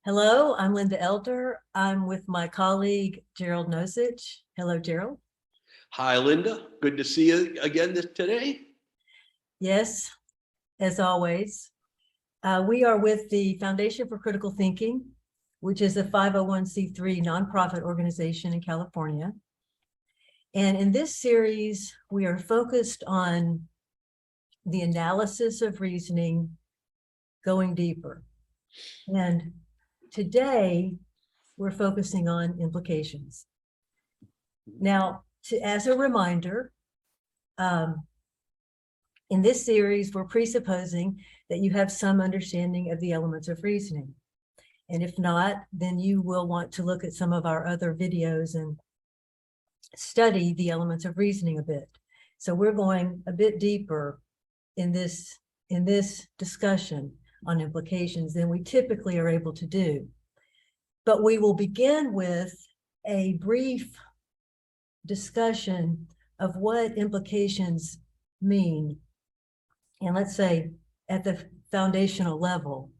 Hello, I'm Linda Elder. I'm with my colleague, Gerald Nosich. Hello, Gerald. Hi, Linda. Good to see you again today. Yes, as always. We are with the Foundation for Critical Thinking, which is a 501c3 nonprofit organization in California. And in this series, we are focused on the analysis of reasoning, going deeper. And today, we're focusing on implications. Now, as a reminder, in this series, we're presupposing that you have some understanding of the elements of reasoning. And if not, then you will want to look at some of our other videos and study the elements of reasoning a bit. So we're going a bit deeper in this discussion on implications than we typically are able to do. But we will begin with a brief discussion of what implications mean, and let's say at the foundational level.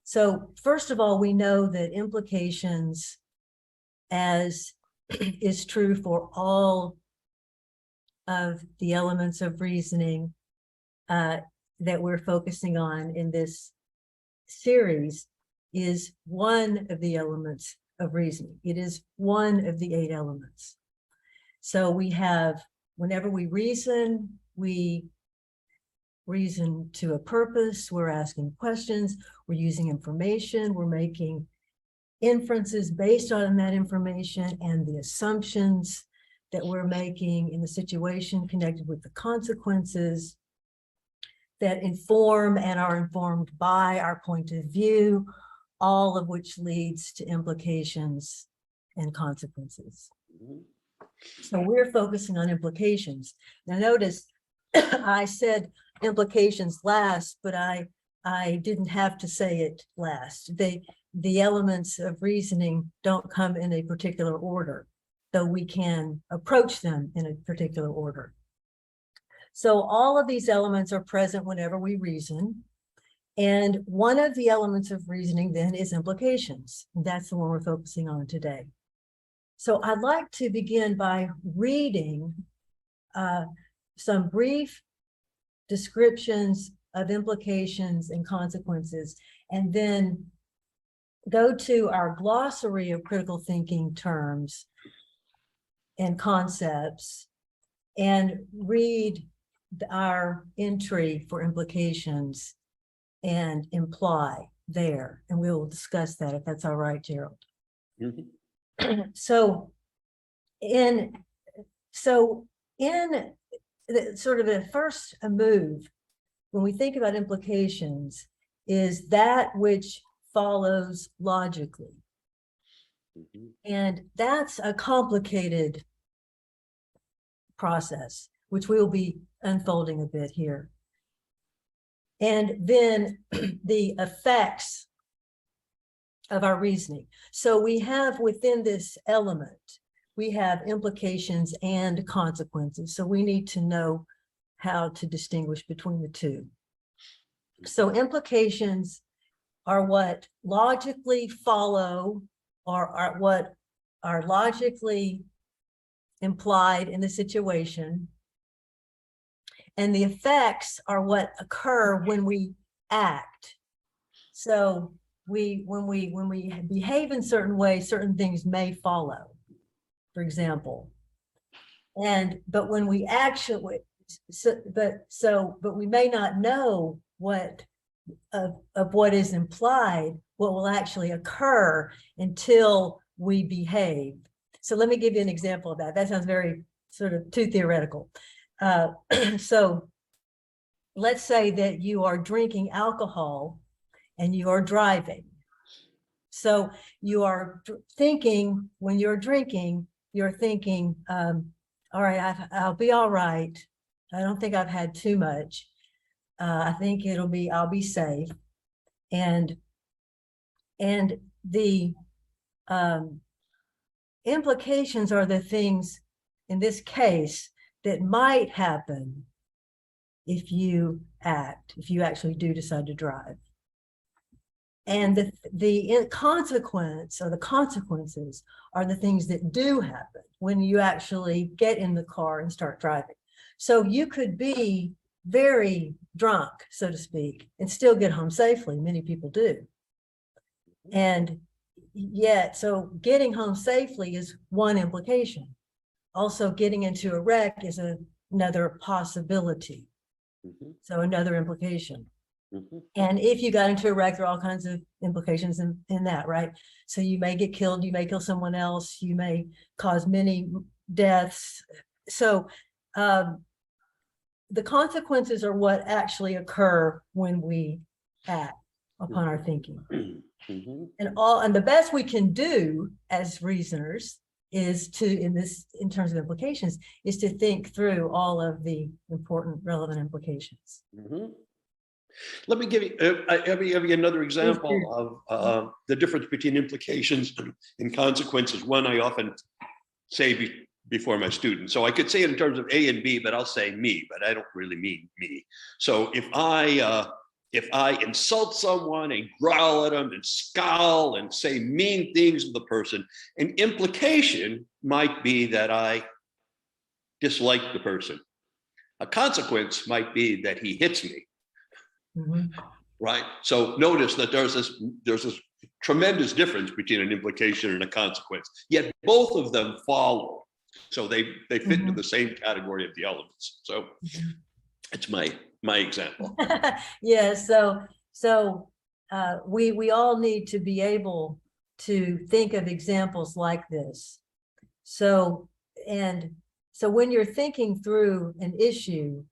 So first of all, we know that implications, as is true for all of the elements of reasoning that we're focusing on in this series, is one of the elements of reasoning. It is one of the 8 elements. So we have, whenever we reason to a purpose, we're asking questions, we're using information, we're making inferences based on that information and the assumptions that we're making in the situation connected with the consequences that inform and are informed by our point of view, all of which leads to implications and consequences. So we're focusing on implications. Now notice I said implications last, but I didn't have to say it last. The elements of reasoning don't come in a particular order, though we can approach them in a particular order. So all of these elements are present whenever we reason. And one of the elements of reasoning then is implications. And that's the one we're focusing on today. So I'd like to begin by reading some brief descriptions of implications and consequences, and then go to our glossary of critical thinking terms and concepts and read our entry for implications and imply there. And we will discuss that, if that's all right, Gerald. Mm-hmm. So in the sort of the first move, when we think about implications, is that which follows logically. Mm-hmm. And that's a complicated process, which we will be unfolding a bit here. And then the effects of our reasoning. So we have within this element, we have implications and consequences. So we need to know how to distinguish between the two. So implications are what logically follow, or are what are logically implied in the situation. And the effects are what occur when we act. So when we behave in certain ways, certain things may follow, for example. But when we actually, but we may not know what of what is implied, what will actually occur until we behave. So let me give you an example of that. That sounds very sort of too theoretical. So let's say that you are drinking alcohol and you are driving. So you are thinking, when you're drinking, you're thinking, all right, I'll be all right. I don't think I've had too much. I think I'll be safe. And the implications are the things in this case that might happen if you actually do decide to drive. And the consequence or the consequences are the things that do happen when you actually get in the car and start driving. So you could be very drunk, so to speak, and still get home safely. Many people do. And yet, so getting home safely is one implication. Also, getting into a wreck is another possibility. So another implication. And if you got into a wreck, there are all kinds of implications in that, right? So you may get killed, you may kill someone else, you may cause many deaths. So the consequences are what actually occur when we act upon our thinking. And the best we can do as reasoners is to, in terms of implications, is to think through all of the important relevant implications. Let me give you another example of the difference between implications and consequences. One I often say before my students. So I could say it in terms of A and B, but I'll say me, but I don't really mean me. So if I insult someone and growl at them and scowl and say mean things to the person, an implication might be that I dislike the person. A consequence might be that he hits me. Right. So notice that there's this tremendous difference between an implication and a consequence, yet both of them follow. So they fit into the same category of the elements. So it's my example. Yeah. So we all need to be able to think of examples like this. So when you're thinking through an issue,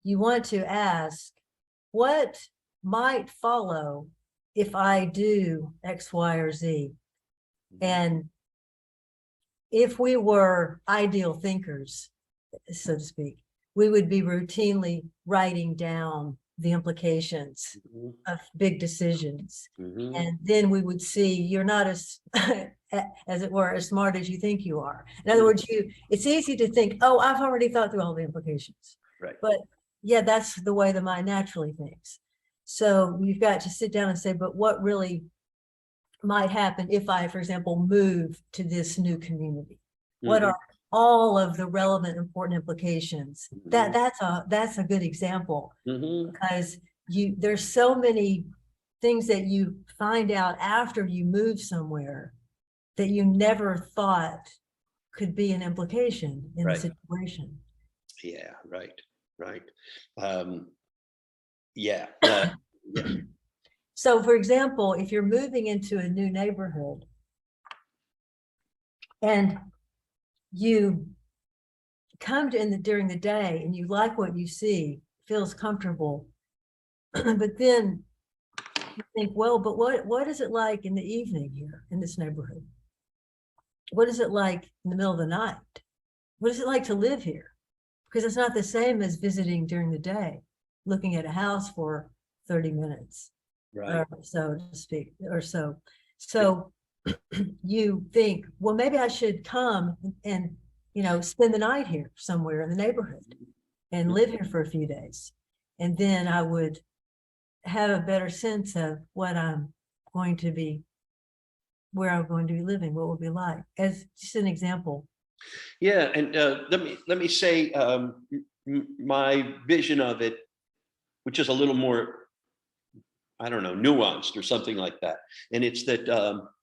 you want to ask, what might follow if I do X, Y, or Z? And if we were ideal thinkers, so to speak, we would be routinely writing down the implications of big decisions. And then we would see you're not as it were, as smart as you think you are. In other words, it's easy to think, oh, I've already thought through all the implications. Right. But yeah, that's the way the mind naturally thinks. So you've got to sit down and say, but what really might happen if I, for example, move to this new community? What are all of the relevant, important implications? That's a good example, because there's so many things that you find out after you move somewhere that you never thought could be an implication in the situation. Yeah, right. Yeah. So, for example, if you're moving into a new neighborhood and you come to during the day and you like what you see, feels comfortable, but then you think, well, but what is it like in the evening here in this neighborhood? What is it like in the middle of the night? What is it like to live here? Because it's not the same as visiting during the day, looking at a house for 30 minutes, or so to speak, or so. So you think, well, maybe I should come and spend the night here somewhere in the neighborhood and live here for a few days. And then I would have a better sense of what I'm going to be, where I'm going to be living, what will be like, as just an example. Yeah, and let me say my vision of it, which is a little more, I don't know, nuanced or something like that. And it's that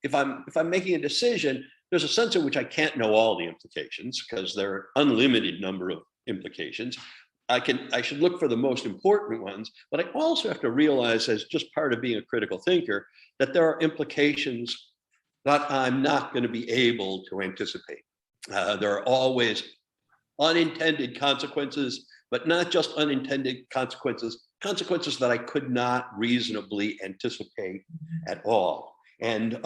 if I'm making a decision, there's a sense in which I can't know all the implications because there are unlimited number of implications. I should look for the most important ones, but I also have to realize, as just part of being a critical thinker, that there are implications that I'm not going to be able to anticipate. There are always unintended consequences, but not just unintended consequences that I could not reasonably anticipate at all. And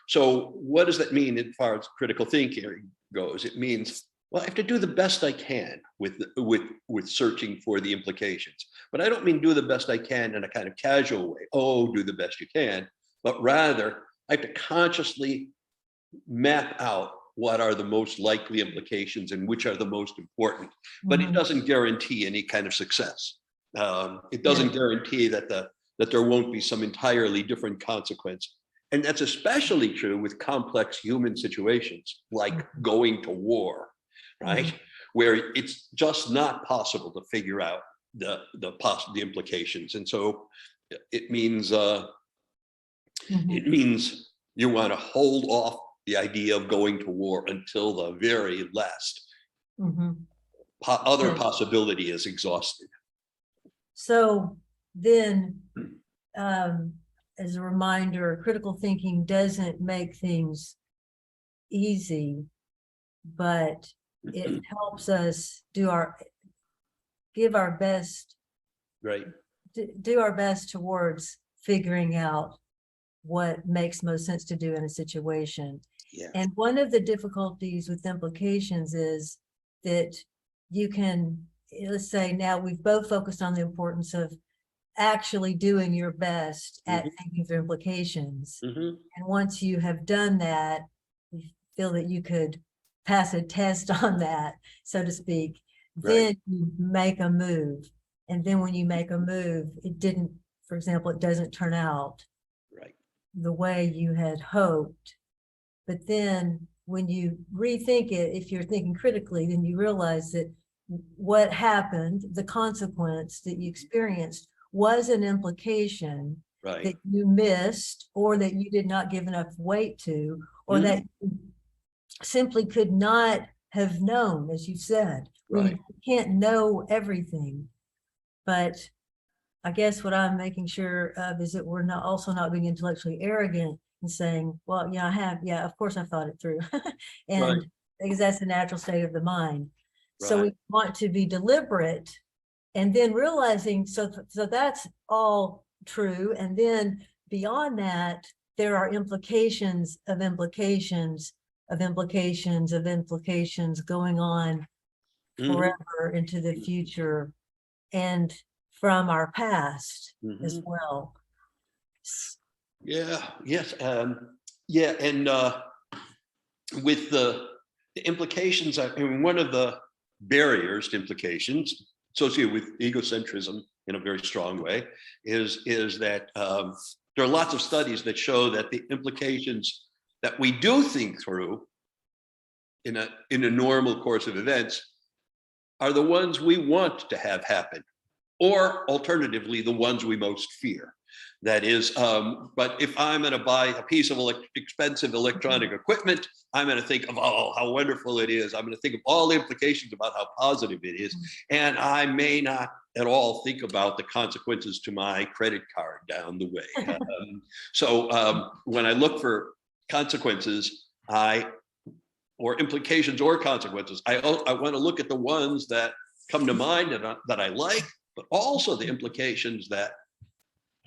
so what does that mean as far as critical thinking goes? It means, well, I have to do the best I can with searching for the implications. But I don't mean do the best I can in a kind of casual way. Oh, do the best you can. But rather, I have to consciously map out what are the most likely implications and which are the most important. But it doesn't guarantee any kind of success. It doesn't guarantee that that there won't be some entirely different consequence. And that's especially true with complex human situations like going to war, right? Where it's just not possible to figure out the implications. And so it means you want to hold off the idea of going to war until the very last other possibility is exhausted. So then, as a reminder, critical thinking doesn't make things easy, but it helps us give our best, right? Do our best towards figuring out what makes most sense to do in a situation. Yeah. And one of the difficulties with implications is that you can, let's say now we've both focused on the importance of actually doing your best at thinking through implications. And once you have done that, you feel that you could pass a test on that, so to speak, then you make a move. And then when you make a move, for example, it doesn't turn out the way you had hoped. But then when you rethink it, if you're thinking critically, then you realize that what happened, the consequence that you experienced, was an implication that you missed, or that you did not give enough weight to, or that you simply could not have known, as you said. You can't know everything. But I guess what I'm making sure of is that we're not being intellectually arrogant and saying, well, yeah, of course I thought it through. And because that's the natural state of the mind. So we want to be deliberate, and then realizing, so that's all true. And then beyond that, there are implications of implications of implications of implications going on forever into the future, and from our past as well. Yeah, yes. Yeah, and with the implications, I mean, one of the barriers to implications associated with egocentrism in a very strong way is that there are lots of studies that show that the implications that we do think through in a normal course of events are the ones we want to have happen, or alternatively, the ones we most fear. That is, but if I'm going to buy a piece of expensive electronic equipment, I'm going to think of, oh, how wonderful it is. I'm going to think of all the implications about how positive it is. And I may not at all think about the consequences to my credit card down the way. So when I look for consequences, or implications or consequences, I want to look at the ones that come to mind that I like, but also the implications that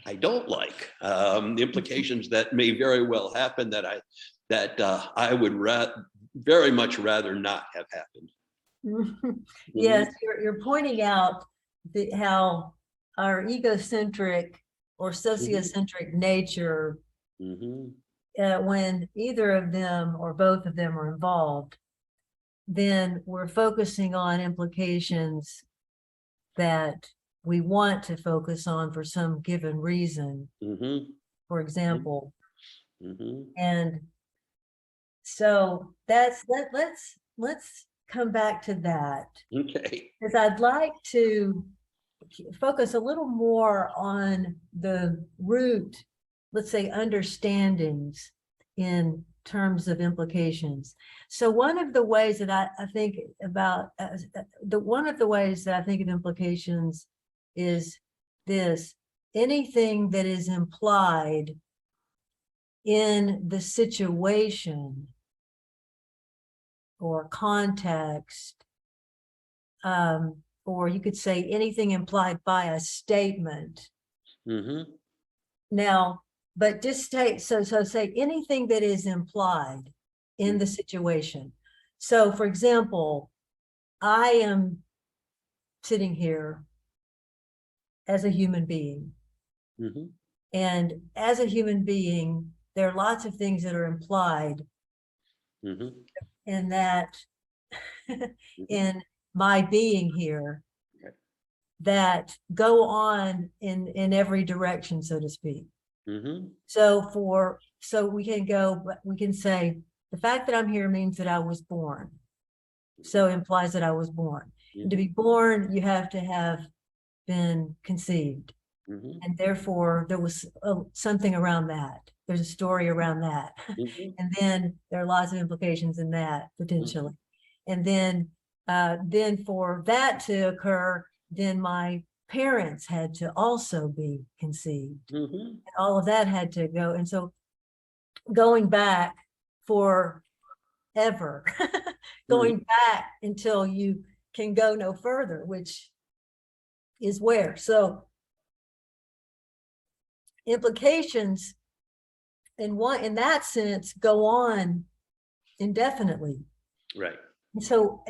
I don't like, the implications that may very well happen that I would very much rather not have happened. Yes, you're pointing out how our egocentric or sociocentric nature, when either of them or both of them are involved, then we're focusing on implications that we want to focus on for some given reason, for example. And so let's come back to that. Okay. Because I'd like to focus a little more on the root, let's say, understandings in terms of implications. So one of the ways that I think about one of the ways that I think of implications is this: anything that is implied in the situation or context, or you could say anything implied by a statement. Now, but just say, so say anything that is implied in the situation. So for example, I am sitting here as a human being. And as a human being, there are lots of things that are implied in that, in my being here, that go on in every direction, so to speak. Mm-hmm. So we can say the fact that I'm here means that I was born. So implies that I was born. And to be born, you have to have been conceived. Mm-hmm. And therefore there was something around that. There's a story around that. Mm-hmm. And then there are lots of implications in that potentially. And then for that to occur, then my parents had to also be conceived. Mm-hmm. And all of that had to go. And so going back forever, going back until you can go no further, which is where. So implications in that sense go on indefinitely. Right. And so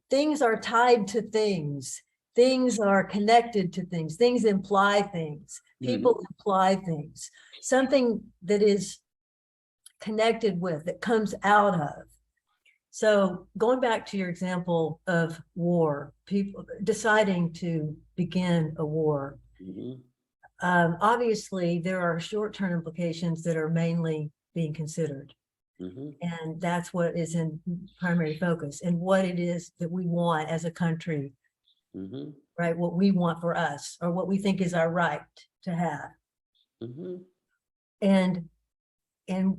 things are tied to things. Things are connected to things. Things imply things. People imply things. Something that is connected with, that comes out of. So going back to your example of war, people deciding to begin a war. Obviously, there are short-term implications that are mainly being considered. And that's what is in primary focus, and what it is that we want as a country, right? What we want for us, or what we think is our right to have. And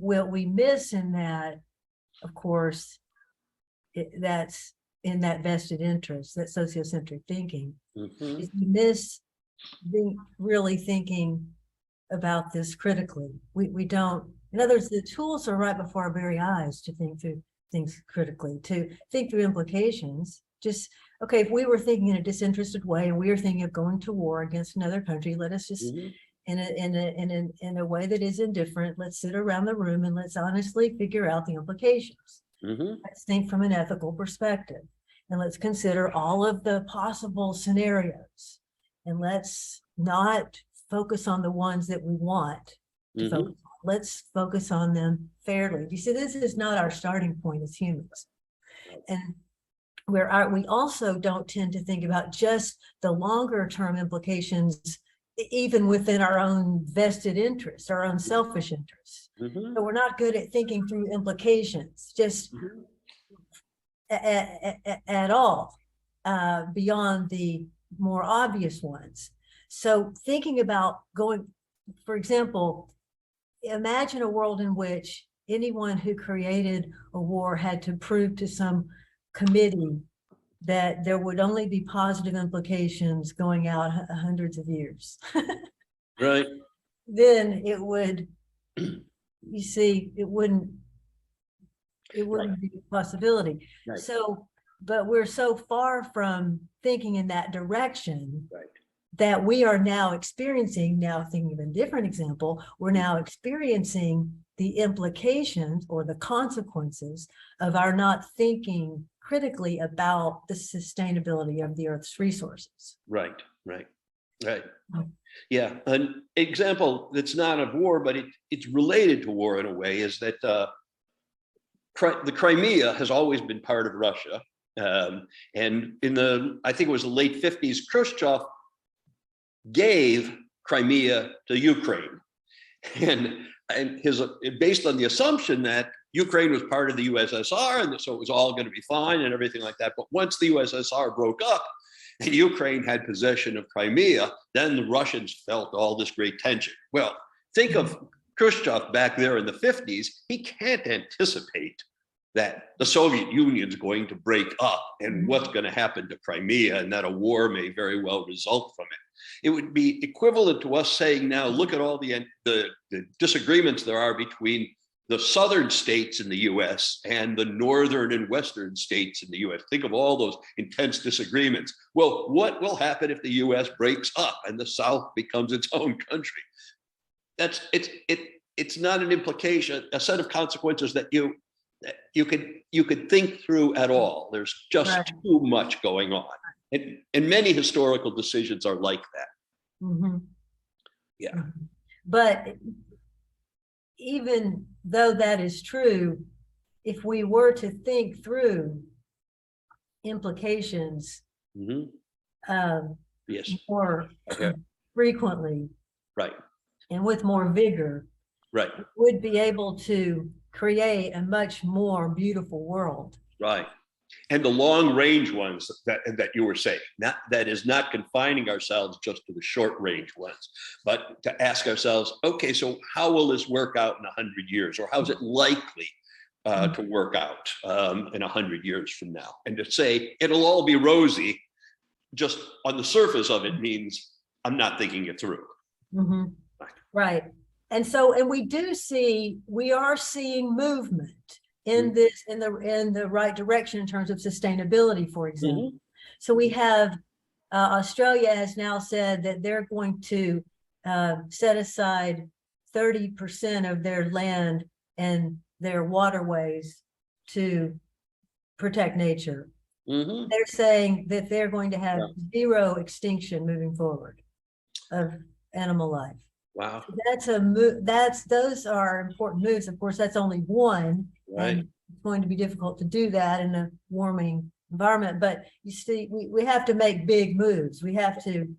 what we miss in that, of course, that's in that vested interest, that sociocentric thinking, is we miss really thinking about this critically. We don't, in other words, the tools are right before our very eyes to think through things critically, to think through implications. Just, okay, if we were thinking in a disinterested way and we were thinking of going to war against another country, let us just, in a way that is indifferent, let's sit around the room and let's honestly figure out the implications. Let's think from an ethical perspective, and let's consider all of the possible scenarios, and let's not focus on the ones that we want to focus on. Let's focus on them fairly. You see, this is not our starting point as humans. And we also don't tend to think about just the longer term implications, even within our own vested interests, our own selfish interests. So we're not good at thinking through implications, just at all, beyond the more obvious ones. So thinking about going, for example, imagine a world in which anyone who created a war had to prove to some committee that there would only be positive implications going out hundreds of years. Right. Then it would, you see, it wouldn't be a possibility. Right. So, but we're so far from thinking in that direction, Right. that we are now experiencing, now thinking of a different example, we're now experiencing the implications or the consequences of our not thinking critically about the sustainability of the Earth's resources. Right. Yeah, an example that's not of war, but it's related to war in a way, is that the Crimea has always been part of Russia. And in I think it was the late 50s, Khrushchev gave Crimea to Ukraine. And based on the assumption that Ukraine was part of the USSR, and so it was all going to be fine and everything like that. But once the USSR broke up and Ukraine had possession of Crimea, then the Russians felt all this great tension. Well, think of Khrushchev back there in the 50s. He can't anticipate that the Soviet Union's going to break up and what's going to happen to Crimea, and that a war may very well result from it. It would be equivalent to us saying now, look at all the disagreements there are between the southern states in the US and the northern and western states in the US. Think of all those intense disagreements. Well, what will happen if the US breaks up and the South becomes its own country? It's not an implication, a set of consequences that you could think through at all. There's just too much going on. And many historical decisions are like that. Yeah. But even though that is true, if we were to think through implications Mhm. um, Yes. more Yeah. frequently Right. and with more vigor, Right. would be able to create a much more beautiful world. Right. And the long range ones that you were saying, that is not confining ourselves just to the short range ones, but to ask ourselves, okay, so how will this work out in 100 years, or how's it likely to work out in 100 years from now? And to say it'll all be rosy, just on the surface of it, means I'm not thinking it through. Mhm. Right. And so, and we are seeing movement in this, in the right direction in terms of sustainability, for example. So we have, Australia has now said that they're going to set aside 30% of their land and their waterways to protect nature. They're saying that they're going to have zero extinction moving forward of animal life. Wow. So that's a move. Those are important moves. Of course, that's only one, Right. and it's going to be difficult to do that in a warming environment. But you see, we have to make big moves. We have to,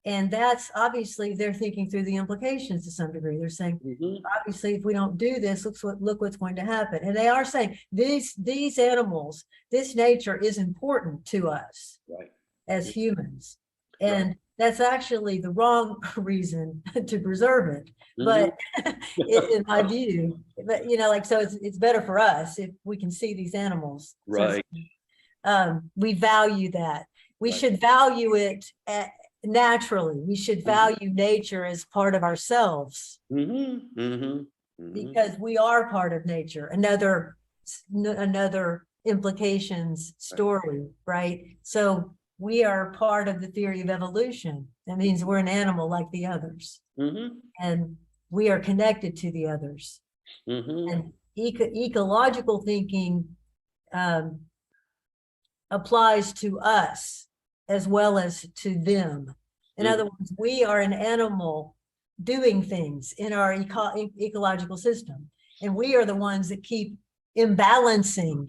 and that's obviously they're thinking through the implications to some degree. They're saying, obviously, if we don't do this, look what's going to happen. And they are saying these animals, this nature is important to us, Right, as humans, and that's actually the wrong reason to preserve it. But in my view, but like, so it's better for us if we can see these animals. right. So, we value that. We should value it naturally. We should value nature as part of ourselves, because we are part of nature. Another implications story, right? So we are part of the theory of evolution. That means we're an animal like the others, and we are connected to the others. And ecological thinking applies to us as well as to them. In other words, we are an animal doing things in our ecological system, and we are the ones that keep imbalancing.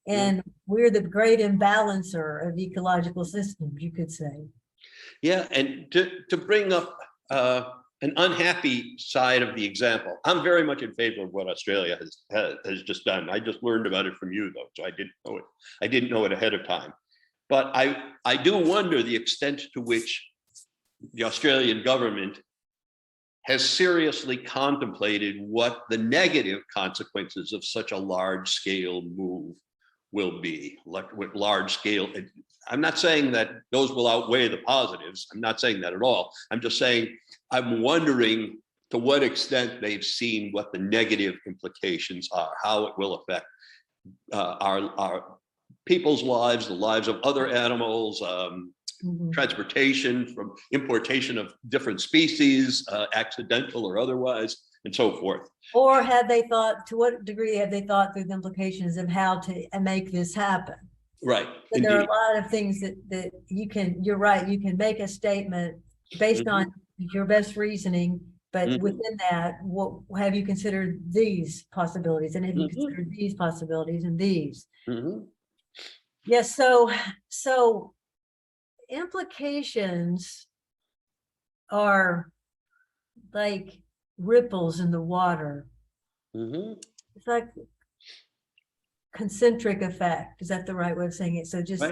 And we're the great imbalancer of ecological systems, you could say. Yeah, and to bring up an unhappy side of the example, I'm very much in favor of what Australia has just done. I just learned about it from you, though, so I didn't know it. I didn't know it ahead of time. But I do wonder the extent to which the Australian government has seriously contemplated what the negative consequences of such a large scale move will be. Like with large scale, I'm not saying that those will outweigh the positives. I'm not saying that at all. I'm just saying I'm wondering to what extent they've seen what the negative implications are, how it will affect our people's lives, the lives of other animals, transportation, from importation of different species, accidental or otherwise, and so forth. Or have they thought, to what degree have they thought through the implications of how to make this happen? Right. So there are a lot of things that you can, you're right, you can make a statement based on your best reasoning, but within that, what have you considered these possibilities, and have you considered these possibilities and these? Yes, so implications are like ripples in the water. It's like concentric effect. Is that the right way of saying it? So just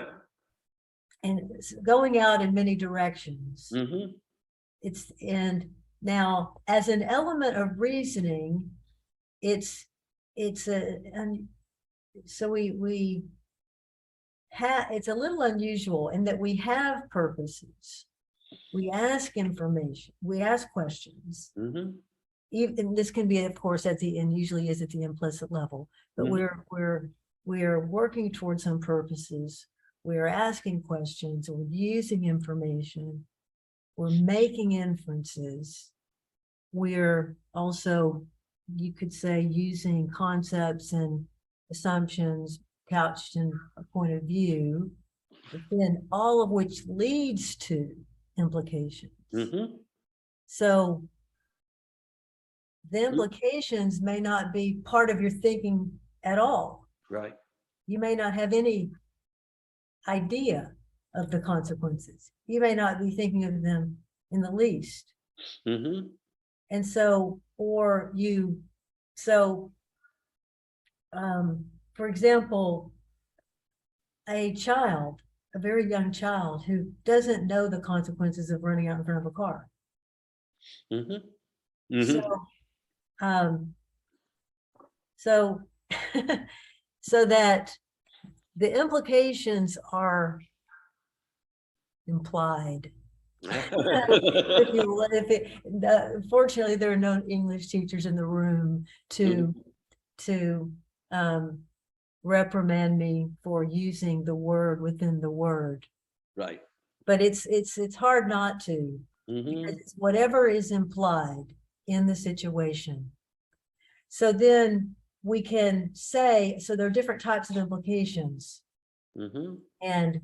and it's going out in many directions. And now, as an element of reasoning, it's a little unusual in that we have purposes. We ask information, we ask questions. Even this can be, of course, and usually is at the implicit level, but we're working towards some purposes. We're asking questions, we're using information, we're making inferences. We're also, you could say, using concepts and assumptions couched in a point of view, but then all of which leads to implications. So the implications may not be part of your thinking at all. Right. you may not have any idea of the consequences. You may not be thinking of them in the least. Mm-hmm. And so, or you, so, for example, a child, a very young child who doesn't know the consequences of running out in front of a car. Mm-hmm. So, Mm-hmm. so, so that the implications are implied. Fortunately, there are no English teachers in the room to reprimand me for using the word within the word. Right. But it's hard not to, because it's whatever is implied in the situation. So then we can say, so there are different types of implications. And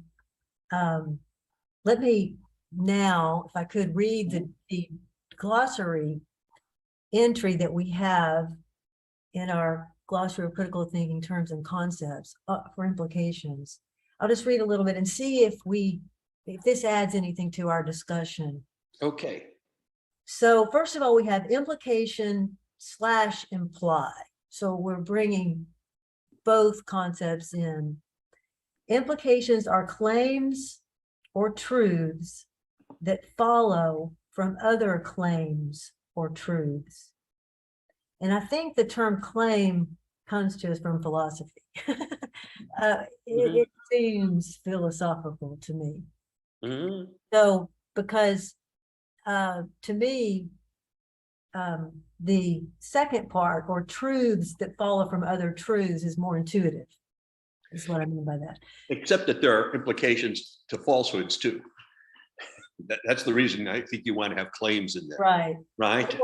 let me now, if I could, read the glossary entry that we have in our glossary of critical thinking terms and concepts for implications. I'll just read a little bit and see if this adds anything to our discussion. Okay. So first of all, we have implication / imply. So we're bringing both concepts in. Implications are claims or truths that follow from other claims or truths. And I think the term claim comes to us from philosophy. It seems philosophical to me. So, because to me, the second part, or truths that follow from other truths, is more intuitive, is what I mean by that. Except that there are implications to falsehoods too. That's the reason I think you want to have claims in there. Right. Right.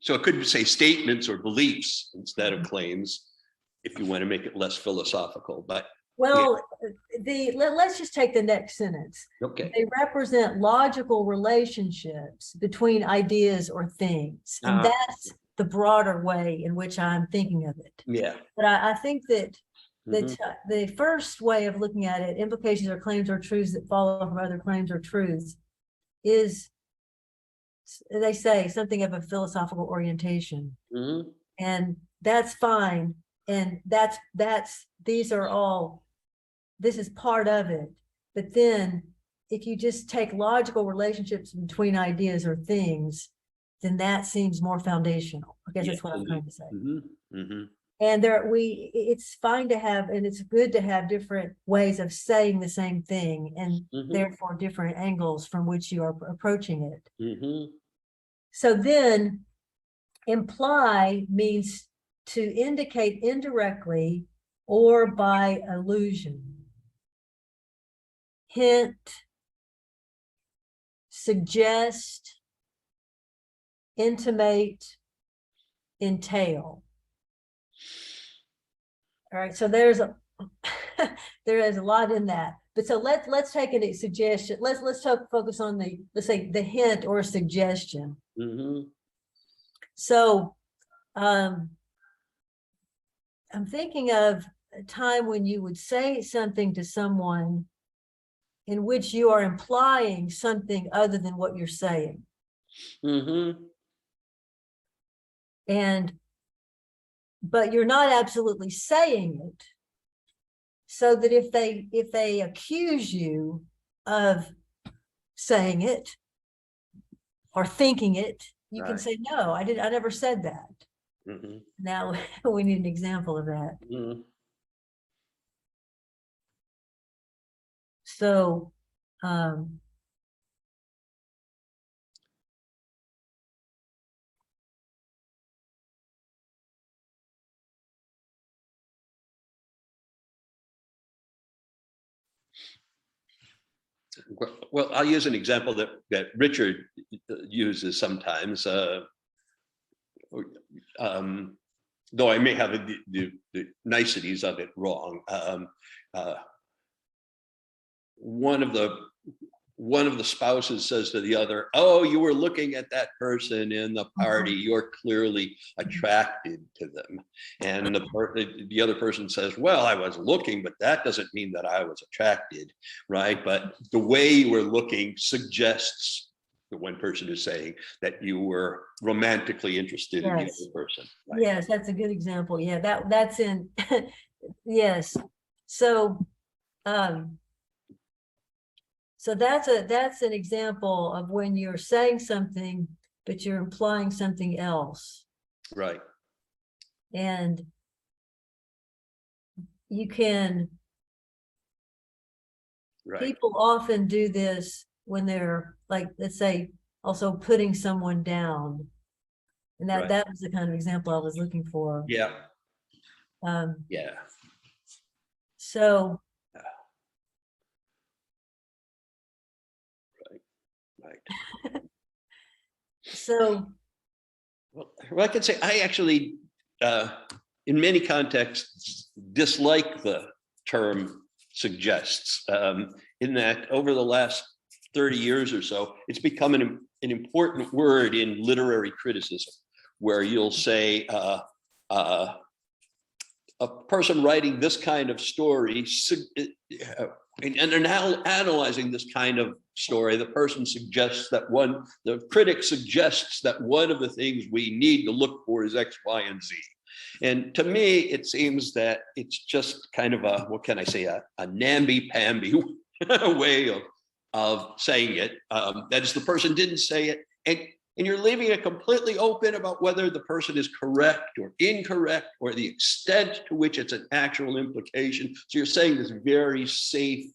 So it could say statements or beliefs instead of claims, if you want to make it less philosophical. But well, yeah. Let's just take the next sentence. Okay. They represent logical relationships between ideas or things, and that's the broader way in which I'm thinking of it. Yeah. But I think that the first way of looking at it, implications are claims or truths that follow from other claims or truths, is, they say, something of a philosophical orientation. And that's fine. And this is part of it. But then if you just take logical relationships between ideas or things, then that seems more foundational. I guess that's what I'm trying to say. And it's fine to have, and it's good to have different ways of saying the same thing, and therefore different angles from which you are approaching it. So then imply means to indicate indirectly or by allusion. Hint, suggest, intimate, entail. All right, so there is a lot in that. But so let's take a suggestion. Let's focus on let's say the hint or suggestion. So I'm thinking of a time when you would say something to someone in which you are implying something other than what you're saying. But you're not absolutely saying it, so that if they accuse you of saying it or thinking it, you can say, no, I never said that. Now we need an example of that. So well, I'll use an example that Richard uses sometimes, though I may have the niceties of it wrong. One one of the spouses says to the other, "Oh, you were looking at that person in the party. You're clearly attracted to them." And the other person says, "Well, I was looking, but that doesn't mean that I was attracted," right? But the way you were looking suggests, the one person is saying, that you were romantically interested in the Yes. other person. Right? Yes, that's a good example. Yeah, that's in, yes. So, so that's an example of when you're saying something, but you're implying something else. Right. And you can, Right. people often do this when they're like, let's say, also putting someone down. And Right. that was the kind of example I was looking for. Yeah. Yeah. So. Right. So. Well, I can say I actually, in many contexts, dislike the term suggests, in that over the last 30 years or so, it's become an important word in literary criticism, where you'll say a person writing this kind of story, and analyzing this kind of story, the person suggests that the critic suggests that one of the things we need to look for is X, Y, and Z. And to me, it seems that it's just kind of a, what can I say, a namby-pamby way of saying it. That is, the person didn't say it, and you're leaving it completely open about whether the person is correct or incorrect, or the extent to which it's an actual implication. So you're saying this very safe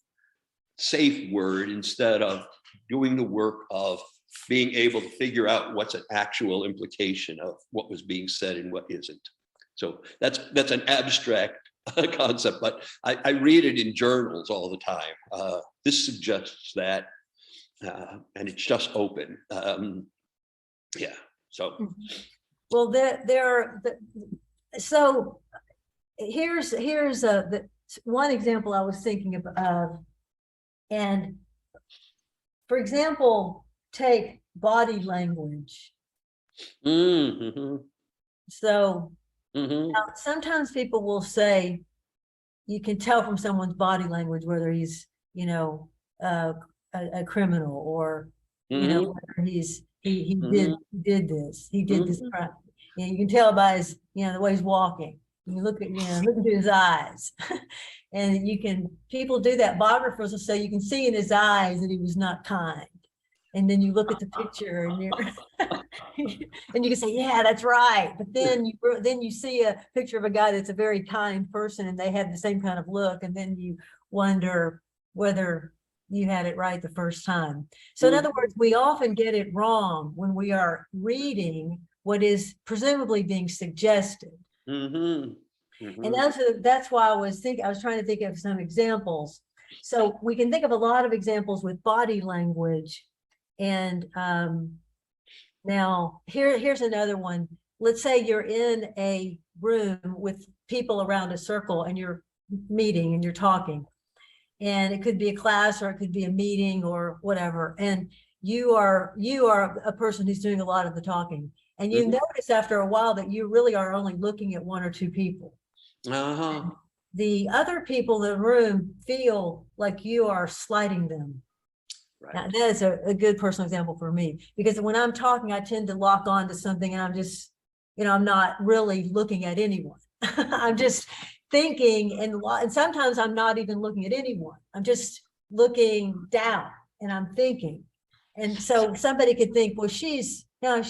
word instead of doing the work of being able to figure out what's an actual implication of what was being said and what isn't. So that's an abstract concept, but I read it in journals all the time. This suggests that, and it's just open. Yeah. So. Well, so here's one example I was thinking of, and for example, take body language. Mm-hmm. So Mm-hmm. now, sometimes people will say, you can tell from someone's body language whether he's, a criminal, or, Mm-hmm. whether he Mm-hmm. did this Mm-hmm. crime. You can tell by his, the way he's walking. You look at, look into his eyes. And people do that. Biographers will say you can see in his eyes that he was not kind. And then you look at the picture and and you can say, yeah, that's right. But then you see a picture of a guy that's a very kind person and they have the same kind of look. And then you wonder whether you had it right the first time. So in other words, we often get it wrong when we are reading what is presumably being suggested. Mm-hmm. Mm-hmm. And that's why I was trying to think of some examples. So we can think of a lot of examples with body language. And now here's another one. Let's say you're in a room with people around a circle and you're meeting and you're talking. And it could be a class or it could be a meeting or whatever. And you are a person who's doing a lot of the talking. And you notice after a while that you really are only looking at one or two people. Uh-huh. The other people in the room feel like you are slighting them. Right. Now, that is a good personal example for me, because when I'm talking, I tend to lock on to something and I'm just, I'm not really looking at anyone. I'm just thinking, and sometimes I'm not even looking at anyone. I'm just looking down and I'm thinking. And so somebody could think, well, she's not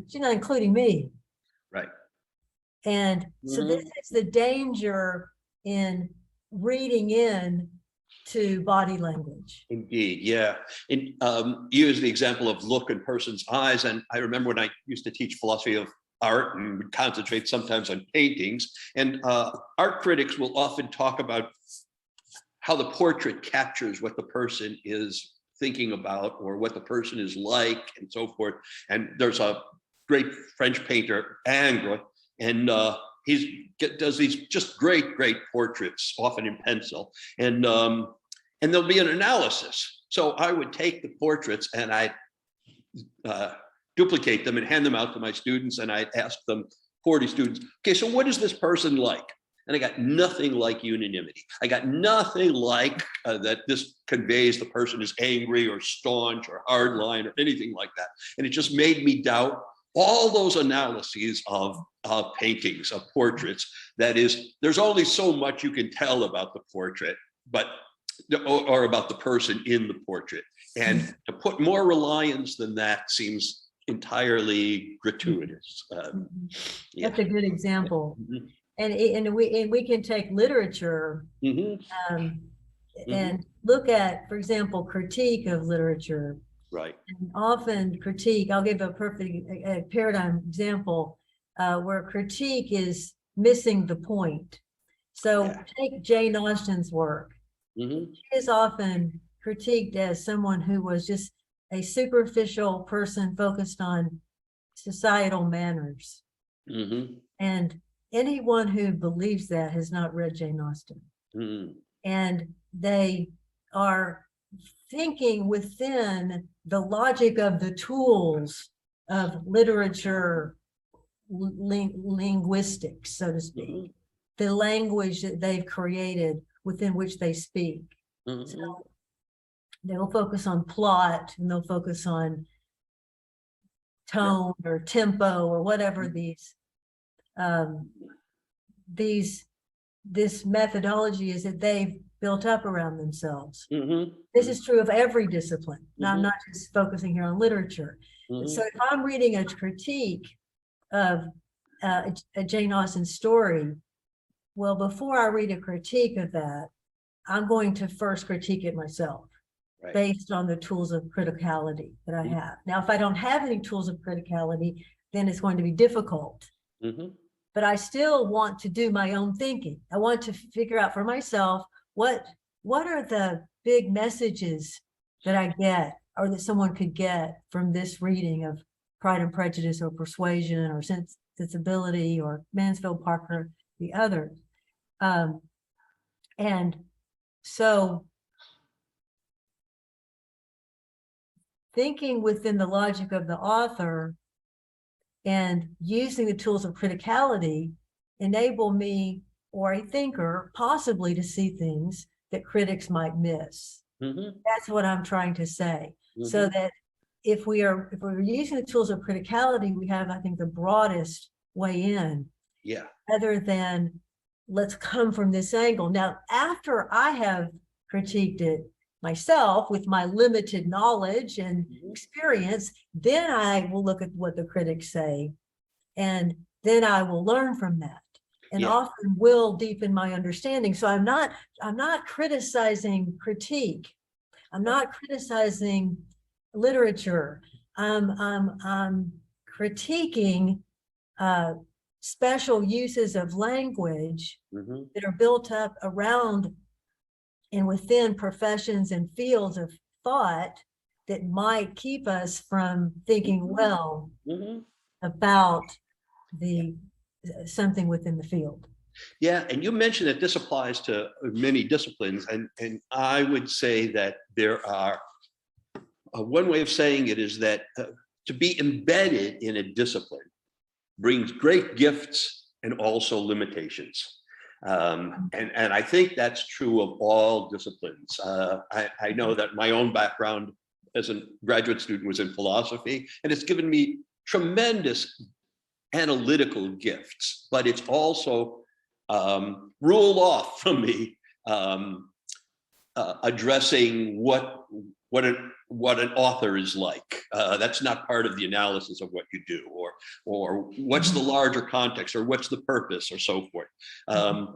including me. Right. And so this is the danger in reading in to body language. Indeed, yeah. And you use the example of look in person's eyes. And I remember when I used to teach philosophy of art and would concentrate sometimes on paintings, and art critics will often talk about how the portrait captures what the person is thinking about or what the person is like and so forth. And there's a great French painter, Ingres, and he does these just great portraits, often in pencil. And there'll be an analysis So I would take the portraits and I'd duplicate them and hand them out to my students. And I'd ask them, 40 students, okay, so what is this person like? And I got nothing like unanimity. I got nothing like that this conveys the person is angry or staunch or hardline or anything like that. And it just made me doubt all those analyses of paintings, of portraits. That is, there's only so much you can tell about the portrait, but or about the person in the portrait. And to put more reliance than that seems entirely gratuitous. Yeah. That's a good example. Mm-hmm. And we can take literature and look at, for example, critique of literature. Right. And often critique, I'll give a perfect paradigm example where critique is missing the point. So take Jane Austen's work. She is often critiqued as someone who was just a superficial person focused on societal manners. And anyone who believes that has not read Jane Austen. And they are thinking within the logic of the tools of literature, linguistics, so to speak, the language that they've created within which they speak. So they'll focus on plot, and they'll focus on tone or tempo or whatever this methodology is that they've built up around themselves. This is true of every discipline. Now, I'm not just focusing here on literature. So if I'm reading a critique of a Jane Austen story, well, before I read a critique of that, I'm going to first critique it myself. Right. Based on the tools of criticality that I have. Now, if I don't have any tools of criticality, then it's going to be difficult. But I still want to do my own thinking. I want to figure out for myself, what are the big messages that I get or that someone could get from this reading of Pride and Prejudice or Persuasion or Sensibility or Mansfield Parker, the others. And so thinking within the logic of the author and using the tools of criticality enable me or a thinker possibly to see things that critics might miss. That's what I'm trying to say. So that if we're using the tools of criticality, we have, I think, the broadest way in. Other than let's come from this angle. Now, after I have critiqued it myself with my limited knowledge and experience, then I will look at what the critics say, and then I will learn from that, and often will deepen my understanding. So I'm not criticizing critique. I'm not criticizing literature. I'm critiquing special uses of language that are built up around and within professions and fields of thought that might keep us from thinking well about something within the field. Yeah, and you mentioned that this applies to many disciplines, and I would say that there are one way of saying it is that to be embedded in a discipline brings great gifts and also limitations. And I think that's true of all disciplines. I know that my own background as a graduate student was in philosophy, and it's given me tremendous analytical gifts, but it's also ruled off from me addressing what an author is like. That's not part of the analysis of what you do, or what's the larger context, or what's the purpose, or so forth. I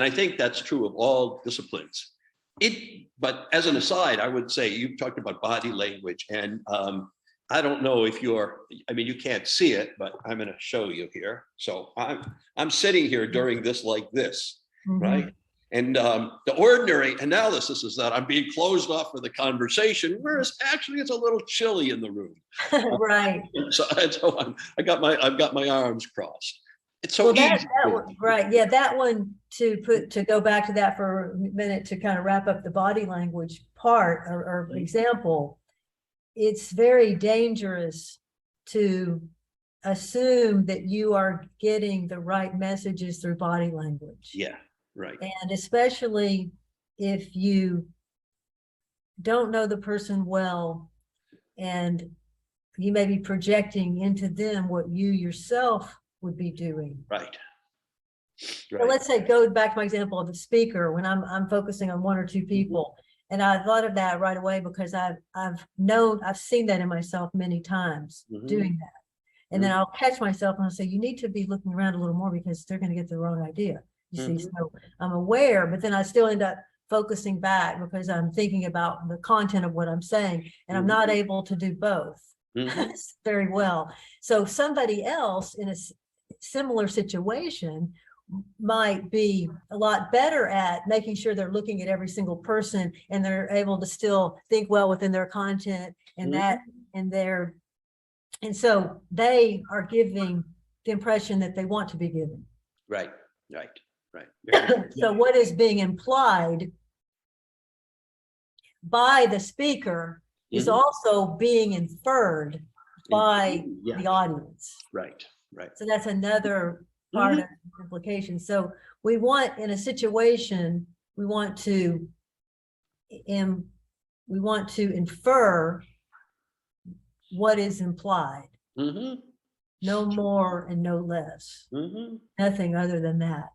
think that's true of all disciplines. But as an aside, I would say you talked about body language, and I don't know if you can't see it, but I'm going to show you here. So I'm sitting here during this like this, right? And the ordinary analysis is that I'm being closed off for the conversation, whereas actually it's a little chilly in the room. Right. So I've got my arms crossed. It's so Well, easy. that one, right, yeah, that one to go back to that for a minute to kind of wrap up the body language part or example, it's very dangerous to assume that you are getting the right messages through body language. Yeah, right. And especially if you don't know the person well and you may be projecting into them what you yourself would be doing. Right. So Right. let's say, go back to my example of the speaker when I'm focusing on one or two people. And I thought of that right away because I've seen that in myself many times doing that. And then I'll catch myself and I'll say, you need to be looking around a little more because they're going to get the wrong idea. You see, so I'm aware, but then I still end up focusing back because I'm thinking about the content of what I'm saying, and I'm not able to do both very well. So somebody else in a similar situation might be a lot better at making sure they're looking at every single person and they're able to still think well within their content and that and so they are giving the impression that they want to be given. Right, right, right. So what is being implied by the speaker is also being inferred by the audience. Right, right. So that's another part of the implication. So we want, in a situation, we want to infer what is implied. No more and no less. Nothing other than that.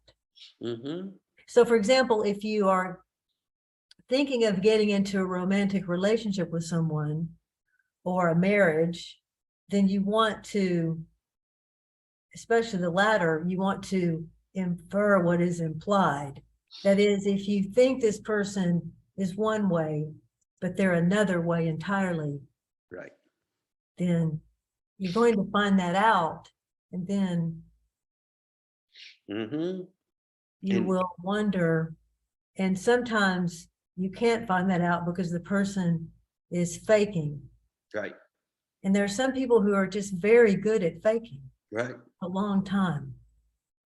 So for example, if you are thinking of getting into a romantic relationship with someone or a marriage, then you want to, especially the latter, you want to infer what is implied. That is, if you think this person is one way, but they're another way entirely, right, then you're going to find that out, and then you will wonder, and sometimes you can't find that out because the person is faking. Right. And there are some people who are just very good at faking. Right. A long time,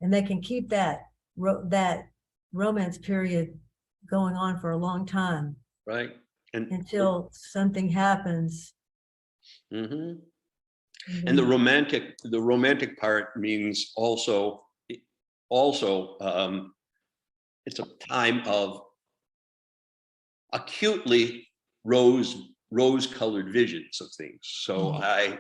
and they can keep that romance period going on for a long time. Right. And until something happens. And the romantic part means also it's a time of acutely rose-colored visions of things. So I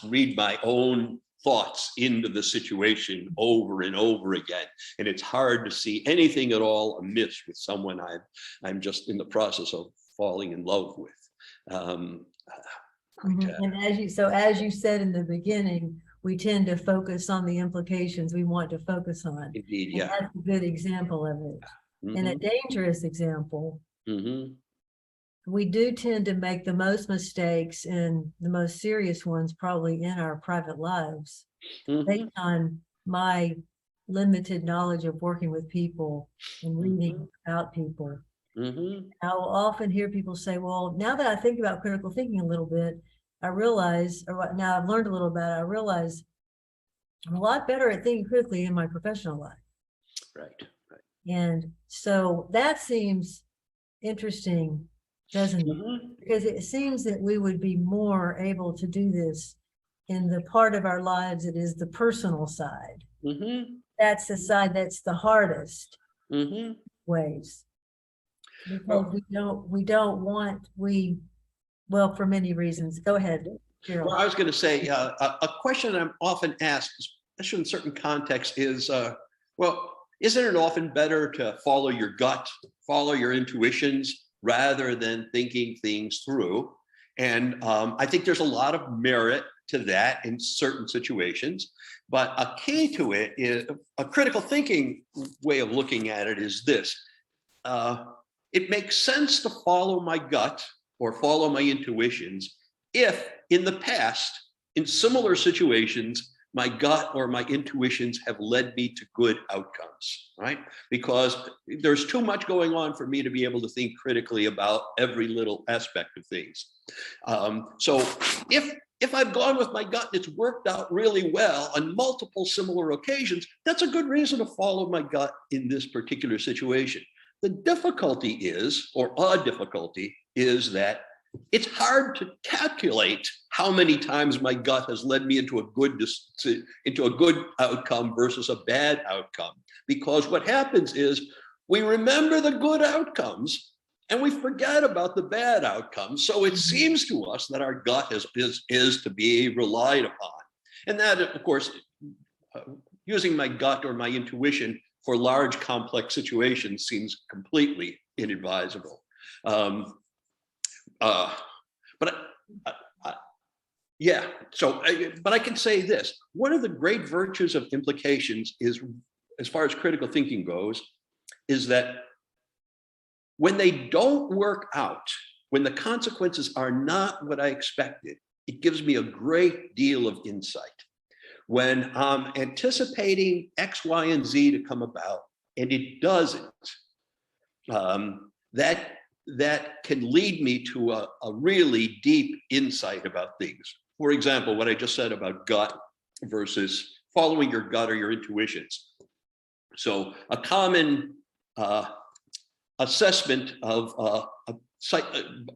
read my own thoughts into the situation over and over again, and it's hard to see anything at all amiss with someone I'm just in the process of falling in love with. And as you said in the beginning, we tend to focus on the implications we want to focus on. Indeed, and that's a good example of it. And a dangerous example. We do tend to make the most mistakes and the most serious ones probably in our private lives, based on my limited knowledge of working with people and reading about people. I will often hear people say, well, now that I think about critical thinking a little bit, I realize, or now I've learned a little about it, I realize I'm a lot better at thinking critically in my professional life. Right. And so that seems interesting, doesn't it? Because it seems that we would be more able to do this in the part of our lives that is the personal side. That's the side that's the hardest ways. Because well, for many reasons. Go ahead, Gerald. Well, I was going to say a question I'm often asked, especially in certain contexts, is well, isn't it often better to follow your gut, follow your intuitions, rather than thinking things through? And I think there's a lot of merit to that in certain situations. But a key to it is a critical thinking way of looking at it is this. It makes sense to follow my gut or follow my intuitions if in the past, in similar situations, my gut or my intuitions have led me to good outcomes, right? Because there's too much going on for me to be able to think critically about every little aspect of things. So if if I've gone with my gut and it's worked out really well on multiple similar occasions, that's a good reason to follow my gut in this particular situation. The difficulty is, or a difficulty is, that it's hard to calculate how many times my gut has led me into a good outcome versus a bad outcome. Because what happens is we remember the good outcomes and we forget about the bad outcomes. So it seems to us that our gut is to be relied upon. And that, of course, using my gut or my intuition for large, complex situations seems completely inadvisable. Yeah, so, but I can say this, one of the great virtues of implications is, as far as critical thinking goes, is that when they don't work out, when the consequences are not what I expected, it gives me a great deal of insight. When I'm anticipating X, Y, and Z to come about, and it doesn't, that can lead me to a really deep insight about things. For example, what I just said about gut versus following your gut or your intuitions. So a common assessment of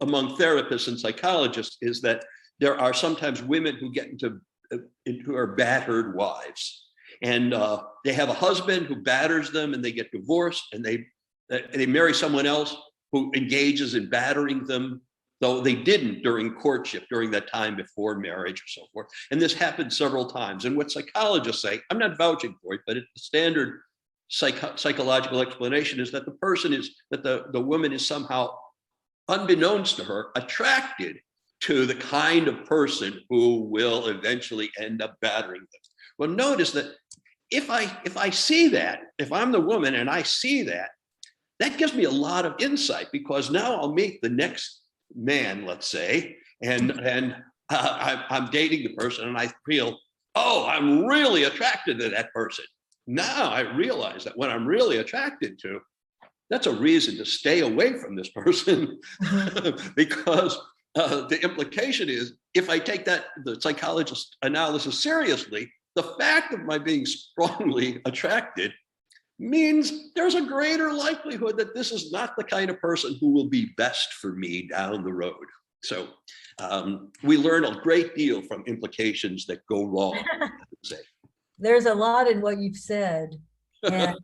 among therapists and psychologists is that there are sometimes women who get into are battered wives, and they have a husband who batters them, and they get divorced, and they marry someone else who engages in battering them, though they didn't during courtship, during that time before marriage or so forth. And this happened several times. And what psychologists say, I'm not vouching for it, but the standard psychological explanation is that the woman is somehow, unbeknownst to her, attracted to the kind of person who will eventually end up battering them. Well, notice that if I see that, if I'm the woman and I see that, that gives me a lot of insight, because now I'll meet the next man, let's say, and I'm dating the person, and I feel, oh, I'm really attracted to that person. Now I realize that what I'm really attracted to, that's a reason to stay away from this person, because the implication is, if I take the psychologist analysis seriously, the fact of my being strongly attracted means there's a greater likelihood that this is not the kind of person who will be best for me down the road. So we learn a great deal from implications that go wrong, I would say. There's a lot in what you've said. And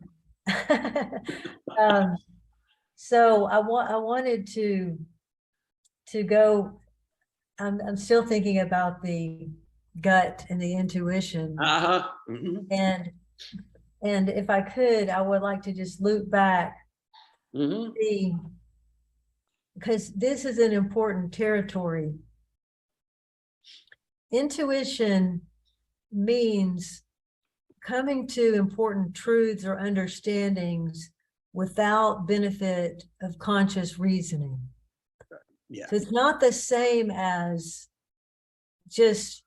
so I wanted to go, I'm still thinking about the gut and the intuition. And if I could, I would like to just loop back, because this is an important territory. Intuition means coming to important truths or understandings without benefit of conscious reasoning. Yeah. So it's not the same as just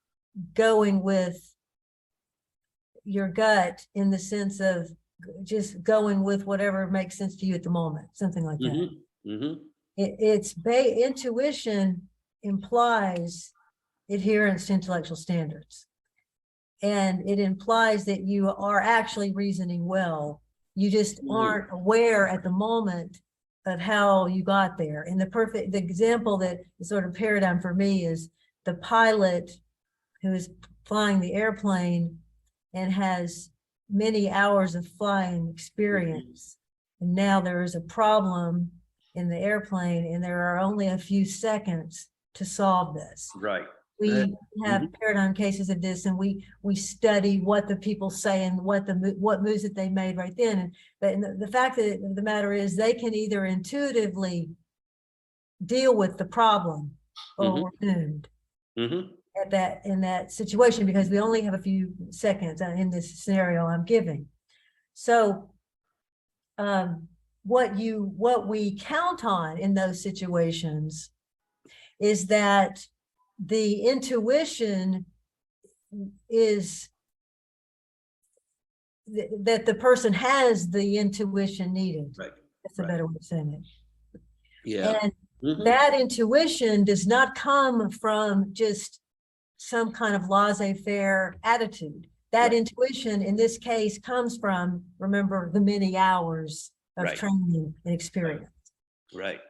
going with your gut, in the sense of just going with whatever makes sense to you at the moment, something like that. Intuition implies adherence to intellectual standards. And it implies that you are actually reasoning well. You just aren't aware at the moment of how you got there. And the example that is sort of paradigm for me is the pilot who is flying the airplane and has many hours of flying experience. And now there is a problem in the airplane, and there are only a few seconds to solve this. Right. We have paradigm cases of this, and we study what the people say and what moves that they made right then. But the fact of the matter is, they can either intuitively deal with the problem, or we're doomed in that situation, because we only have a few seconds in this scenario I'm giving. So what we count on in those situations is that the intuition is that the person has the intuition needed. Right. That's a better way of saying it. Yeah. And that intuition does not come from just some kind of laissez-faire attitude. That intuition in this case comes from, remember, the many hours of training and experience. Right.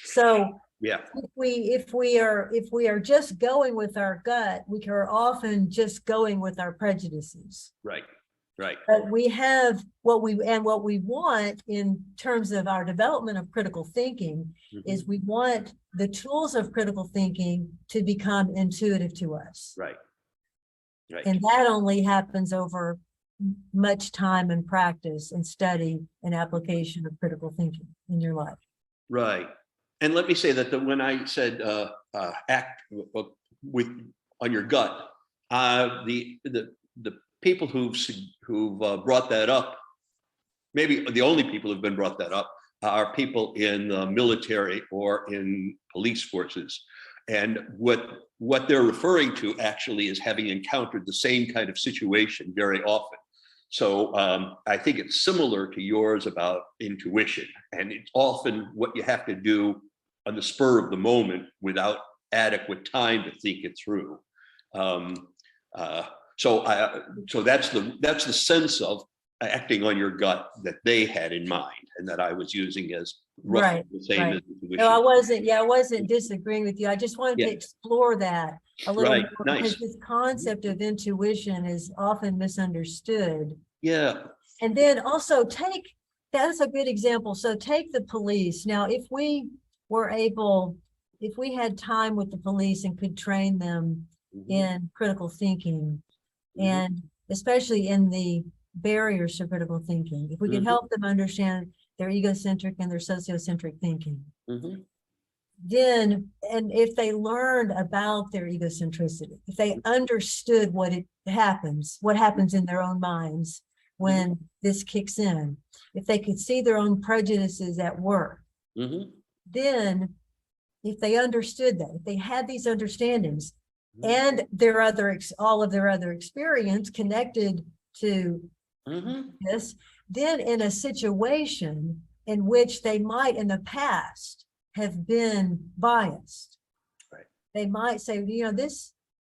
So yeah, if we are just going with our gut, we are often just going with our prejudices. Right. But we have what we want in terms of our development of critical thinking is we want the tools of critical thinking to become intuitive to us. Right. And that only happens over much time and practice and study and application of critical thinking in your life. Right. And let me say that when I said act with on your gut, the people who've brought that up, maybe the only people who've been brought that up, are people in the military or in police forces. And what they're referring to actually is having encountered the same kind of situation very often. So I think it's similar to yours about intuition, and it's often what you have to do on the spur of the moment without adequate time to think it through. So that's the sense of acting on your gut that they had in mind, and that I was using as roughly the same as intuition. No, I wasn't disagreeing with you. I just wanted to explore that a little more because this concept of intuition is often misunderstood. Yeah. And then also that's a good example. So take the police. Now, if we had time with the police and could train them in critical thinking, and especially in the barriers to critical thinking, if we could help them understand their egocentric and their sociocentric thinking, then, and if they learned about their egocentricity, if they understood what happens in their own minds when this kicks in, if they could see their own prejudices at work, then if they understood that, if they had these understandings and all of their other experience connected to this, then in a situation in which they might in the past have been biased, they might say,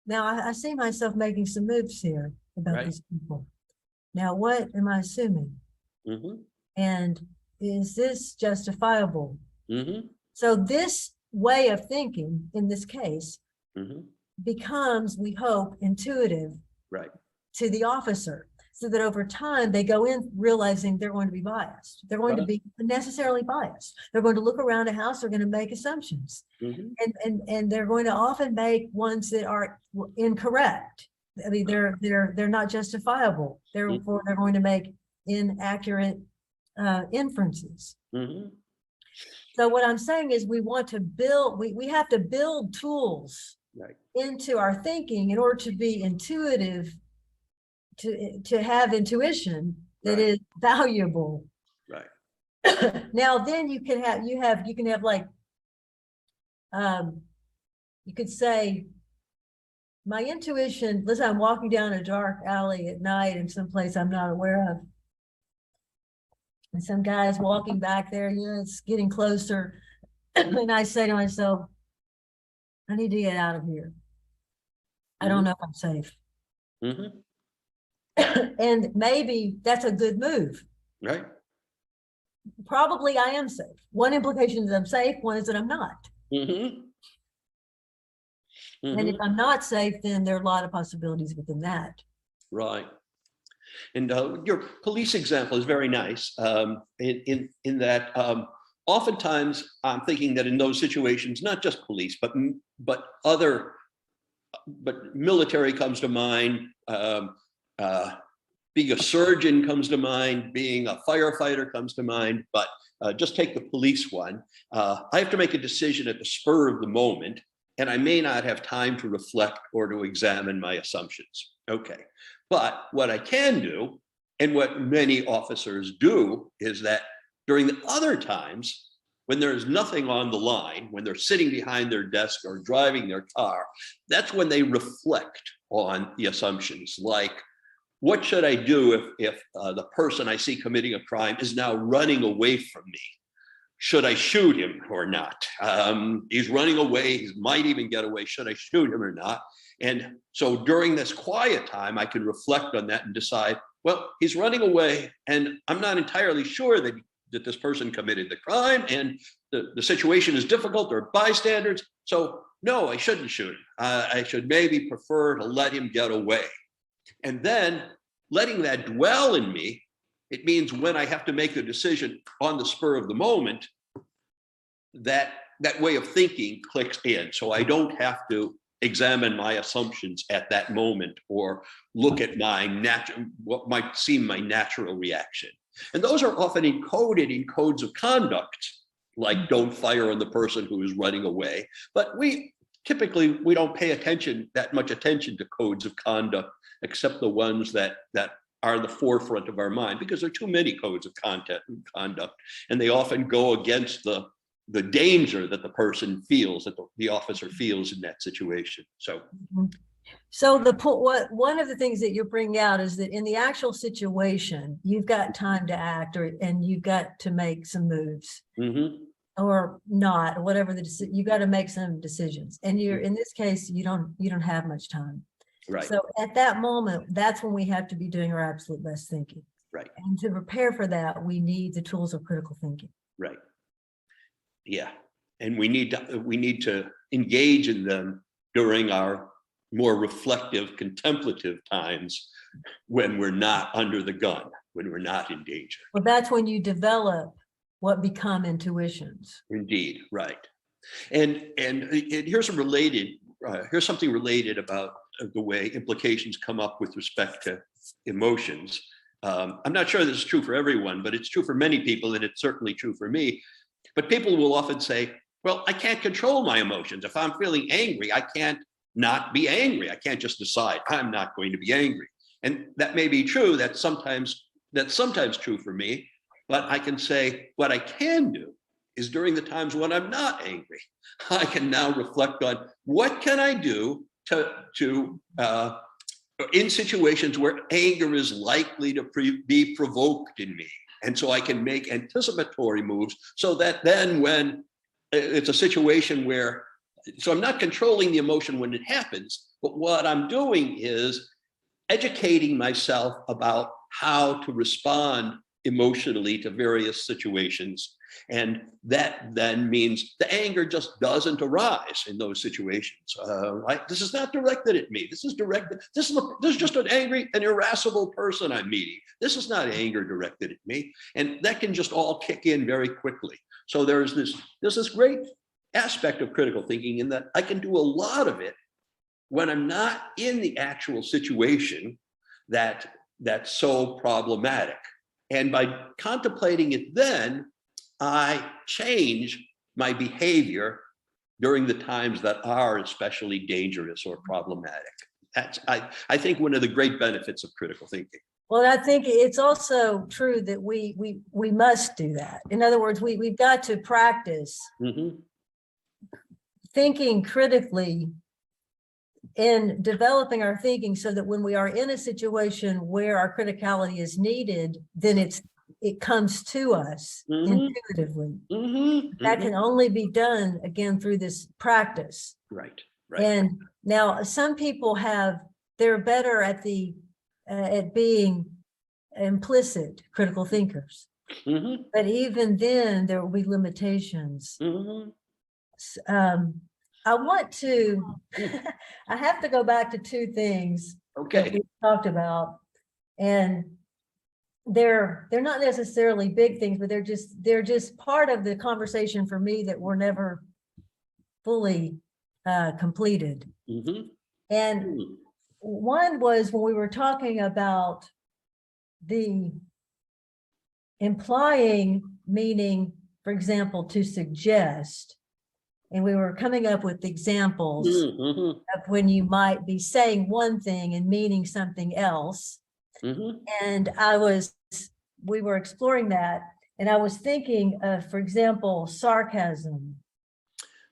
now I see myself making some moves here about these people. Now, what am I assuming? And is this justifiable? So this way of thinking in this case becomes, we hope, intuitive to the officer, so that over time they go in realizing they're going to be biased. They're going to be necessarily biased. They're going to look around a house, they're going to make assumptions. And they're going to often make ones that are incorrect. I mean, they're not justifiable. Therefore, they're going to make inaccurate inferences. So what I'm saying is we want to build, we have to build tools into our thinking in order to be intuitive, to have intuition that is valuable. Now, then you can have like, you could say, my intuition, listen, I'm walking down a dark alley at night in some place I'm not aware of. And some guy's walking back there, it's getting closer. And I say to myself, I need to get out of here. I don't know if I'm safe. And maybe that's a good move. Probably I am safe. One implication is I'm safe, one is that I'm not. And if I'm not safe, then there are a lot of possibilities within that. And your police example is very nice in that oftentimes I'm thinking that in those situations, not just police, but military comes to mind, being a surgeon comes to mind, being a firefighter comes to mind, but just take the police one. I have to make a decision at the spur of the moment, and I may not have time to reflect or to examine my assumptions. Okay. But what I can do, and what many officers do, is that during the other times, when there's nothing on the line, when they're sitting behind their desk or driving their car, that's when they reflect on the assumptions. Like, what should I do if the person I see committing a crime is now running away from me? should I shoot him or not? He's running away. He might even get away. Should I shoot him or not? And so during this quiet time, I can reflect on that and decide, well, he's running away, and I'm not entirely sure that this person committed the crime, and the situation is difficult, or bystanders. So no, I shouldn't shoot him. I should maybe prefer to let him get away. And then letting that dwell in me, it means when I have to make a decision on the spur of the moment, that way of thinking clicks in. So I don't have to examine my assumptions at that moment, or look at what might seem my natural reaction. And those are often encoded in codes of conduct, like don't fire on the person who is running away. But we don't pay that much attention to codes of conduct, except the ones that are the forefront of our mind, because there are too many codes of conduct, and they often go against the danger that the person feels, that the officer feels in that situation. So, one of the things that you're bringing out is that in the actual situation, you've got time to act, and you've got to make some moves, or not, or whatever you got to make some decisions. And in this case, you don't have much time. Right. So at that moment, that's when we have to be doing our absolute best thinking. Right. And to prepare for that, we need the tools of critical thinking. Right. Yeah. And we need to engage in them during our more reflective, contemplative times, when we're not under the gun, when we're not in danger. Well, that's when you develop what become intuitions. Indeed. Right. And here's something related about the way implications come up with respect to emotions. I'm not sure this is true for everyone, but it's true for many people, and it's certainly true for me. But people will often say, well, I can't control my emotions. If I'm feeling angry, I can't not be angry. I can't just decide I'm not going to be angry. And that may be true. That's sometimes true for me. But I can say what I can do is, during the times when I'm not angry, I can now reflect on what can I do in situations where anger is likely to be provoked in me. And so I can make anticipatory moves, so that then when it's a situation where, so I'm not controlling the emotion when it happens, but what I'm doing is educating myself about how to respond emotionally to various situations. And that then means the anger just doesn't arise in those situations. This is not directed at me. This is just an angry and irascible person I'm meeting. This is not anger directed at me. And that can just all kick in very quickly. So there's this great aspect of critical thinking, in that I can do a lot of it when I'm not in the actual situation that's so problematic. And by contemplating it, then I change my behavior during the times that are especially dangerous or problematic. That's, I think, one of the great benefits of critical thinking. Well, I think it's also true that we must do that. In other words, we've got to practice thinking critically and developing our thinking, so that when we are in a situation where our criticality is needed, then it comes to us intuitively. That can only be done, again, through this practice. Right. And now some people they're better at being implicit critical thinkers. But even then, there will be limitations. I want to, I have to go back to two things that we talked about, and they're not necessarily big things, but they're just part of the conversation for me that were never fully completed. And one was when we were talking about the implying meaning, for example, to suggest. And we were coming up with examples of when you might be saying one thing and meaning something else. And we were exploring that. And I was thinking of, for example, sarcasm.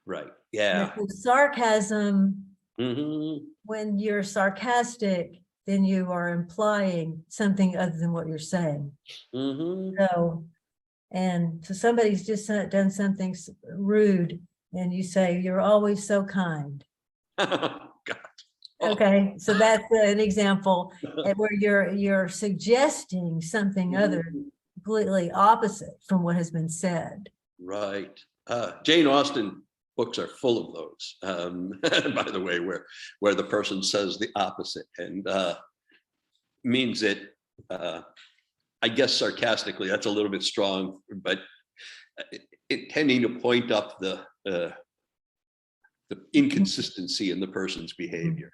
Right. Yeah. Sarcasm, when you're sarcastic, then you are implying something other than what you're saying. So And so somebody's just done something rude, and you say, "You're always so kind." God. Okay, so that's an example where you're suggesting something other, completely opposite from what has been said. Right. Jane Austen books are full of those, by the way, where the person says the opposite and means it, I guess sarcastically, that's a little bit strong, but intending to point up the inconsistency in the person's behavior.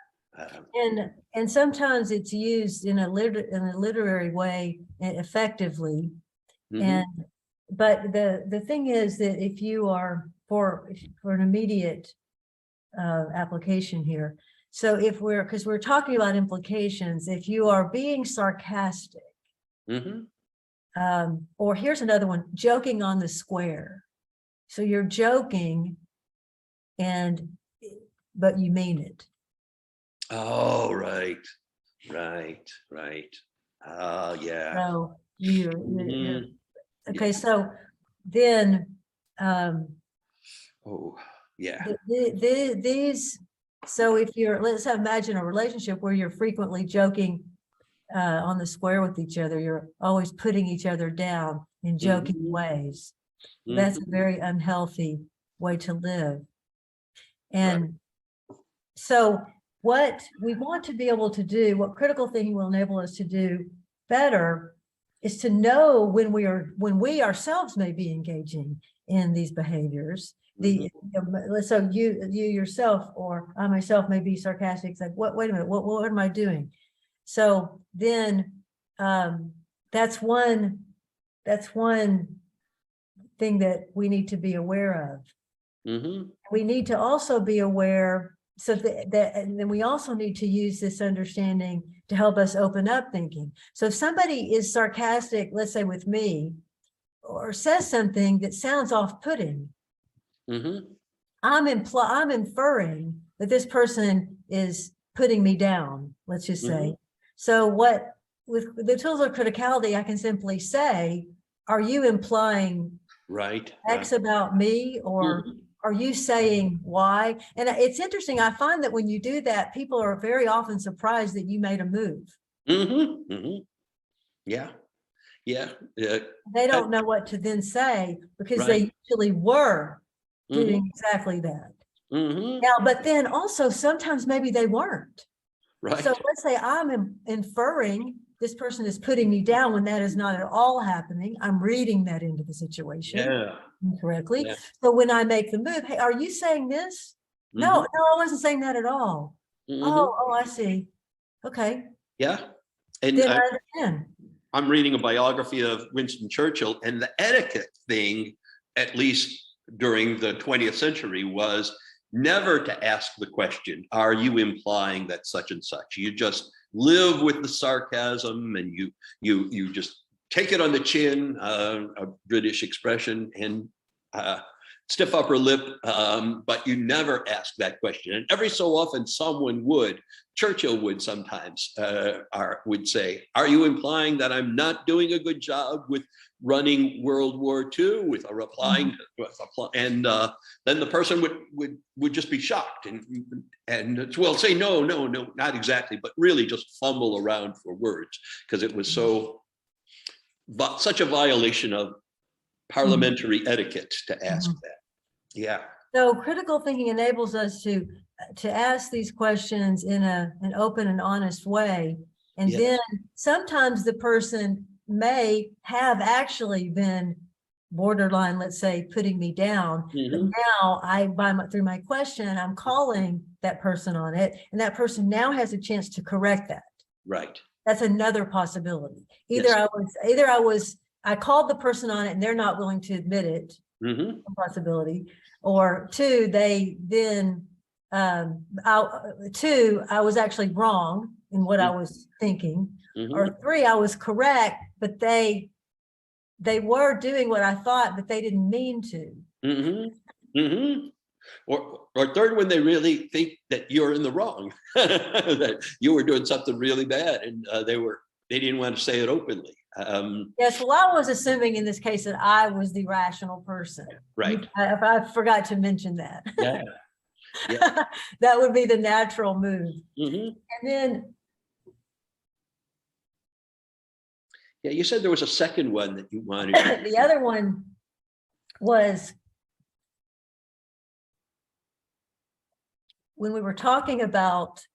And sometimes it's used in a literary way effectively. And but the thing is that if you are for an immediate application here, so if because we're talking about implications, if you are being sarcastic, or here's another one, joking on the square. So you're joking, but you mean it. Oh, right. Yeah. So you're okay. So then, oh yeah. These. So if let's imagine a relationship where you're frequently joking on the square with each other. You're always putting each other down in joking ways. That's a very unhealthy way to live. And so what we want to be able to do, what critical thinking will enable us to do better, is to know when we ourselves may be engaging in these behaviors. So you yourself or I myself may be sarcastic. It's like, wait a minute, what am I doing? So then that's one thing that we need to be aware of. We need to also be aware, so and then we also need to use this understanding to help us open up thinking. So if somebody is sarcastic, let's say with me, or says something that sounds off-putting, I'm inferring that this person is putting me down, let's just say. So with the tools of criticality, I can simply say, are you implying X about me, or are you saying Y? And it's interesting, I find that when you do that, people are very often surprised that you made a move. Yeah. They don't know what to then say, because they usually were doing exactly that. Now, but then also sometimes maybe they weren't. So let's say I'm inferring this person is putting me down when that is not at all happening. I'm reading that into the situation incorrectly. So when I make the move, hey, are you saying this? No, I wasn't saying that at all. Oh, I see. Okay. Yeah. And then I understand. I'm reading a biography of Winston Churchill, and the etiquette thing, at least during the 20th century, was never to ask the question, are you implying that such and such? You just live with the sarcasm, and you just take it on the chin, a British expression, and stiff upper lip, but you never ask that question. And every so often someone would, Churchill would sometimes, would say, are you implying that I'm not doing a good job with running World War II, with a replying, and then the person would just be shocked and well, say, no, not exactly, but really just fumble around for words, because it was such a violation of parliamentary etiquette to ask that. Yeah. So critical thinking enables us to ask these questions in an open and honest way. And then sometimes the person may have actually been borderline, let's say, putting me down. But now through my question, I'm calling that person on it, and that person now has a chance to correct that. Right. That's another possibility. I called the person on it and they're not willing to admit it, a possibility. Or two, they then, I was actually wrong in what I was thinking. Or three, I was correct, but they were doing what I thought, but they didn't mean to. Or third, when they really think that you're in the wrong, that you were doing something really bad, and they didn't want to say it openly. Yes, well, I was assuming in this case that I was the rational person. Right. I forgot to mention that. Yeah. Yeah. That would be the natural move. Mhm. And then, Yeah, you said there was a second one that you wanted. the other one was when we were talking about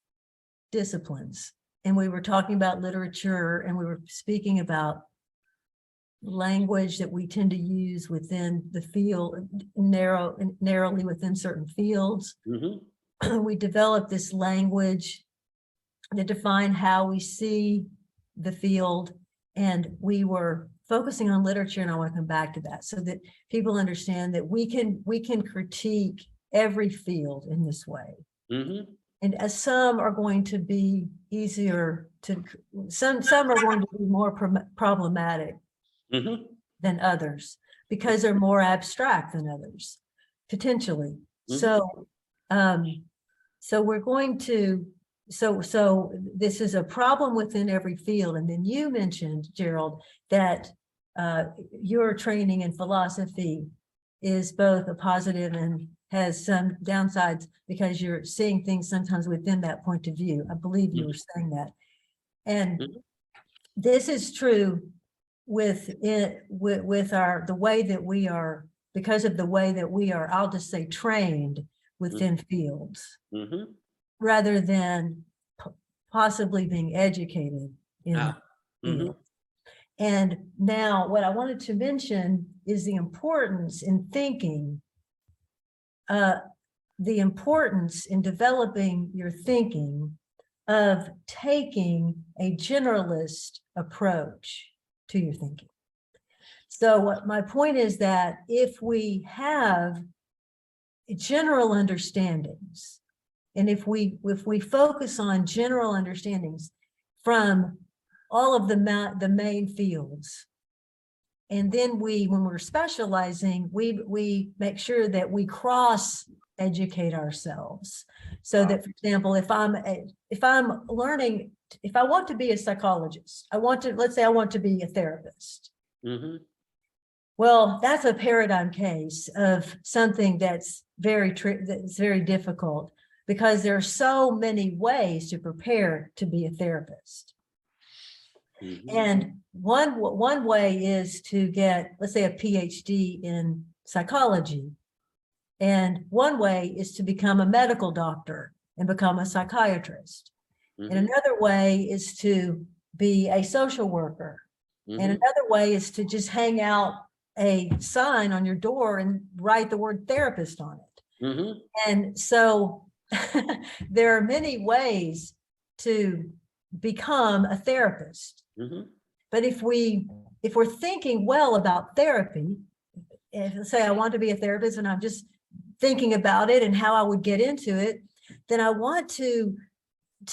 disciplines and we were talking about literature and we were speaking about language that we tend to use within the field, narrowly within certain fields. Mhm. We developed this language that defined how we see the field, and we were focusing on literature, and I want to come back to that so that people understand that we can critique every field in this way. Mhm. And as some are going to be easier to, some are going to be more problematic Mhm. than others because they're more abstract than others, potentially. Mhm. So we're going to, so this is a problem within every field. And then you mentioned, Gerald, that your training in philosophy is both a positive and has some downsides because you're seeing things sometimes within that point of view. I believe you were saying that. And this is true with it, with the way that we are, because of the way that we are, I'll just say trained within fields, Mhm. rather than possibly being educated in Ah. field. Mhm. And now what I wanted to mention is the importance in thinking, the importance in developing your thinking of taking a generalist approach to your thinking. So what my point is that if we have general understandings, and if we focus on general understandings from all of the main fields, and then when we're specializing, we make sure that we cross educate ourselves. So that, for example, if I'm learning, if I want to be a psychologist, let's say I want to be a therapist. Mhm. Well, that's a paradigm case of something that's very difficult because there are so many ways to prepare to be a therapist. Mhm. And one way is to get, let's say, a PhD in psychology. And one way is to become a medical doctor and become a psychiatrist. Mhm. And another way is to be a social worker. And Mhm. another way is to just hang out a sign on your door and write the word therapist on it. Mhm. And so there are many ways to become a therapist. Mhm. But if we're thinking well about therapy, if say I want to be a therapist and I'm just thinking about it and how I would get into it, then I want to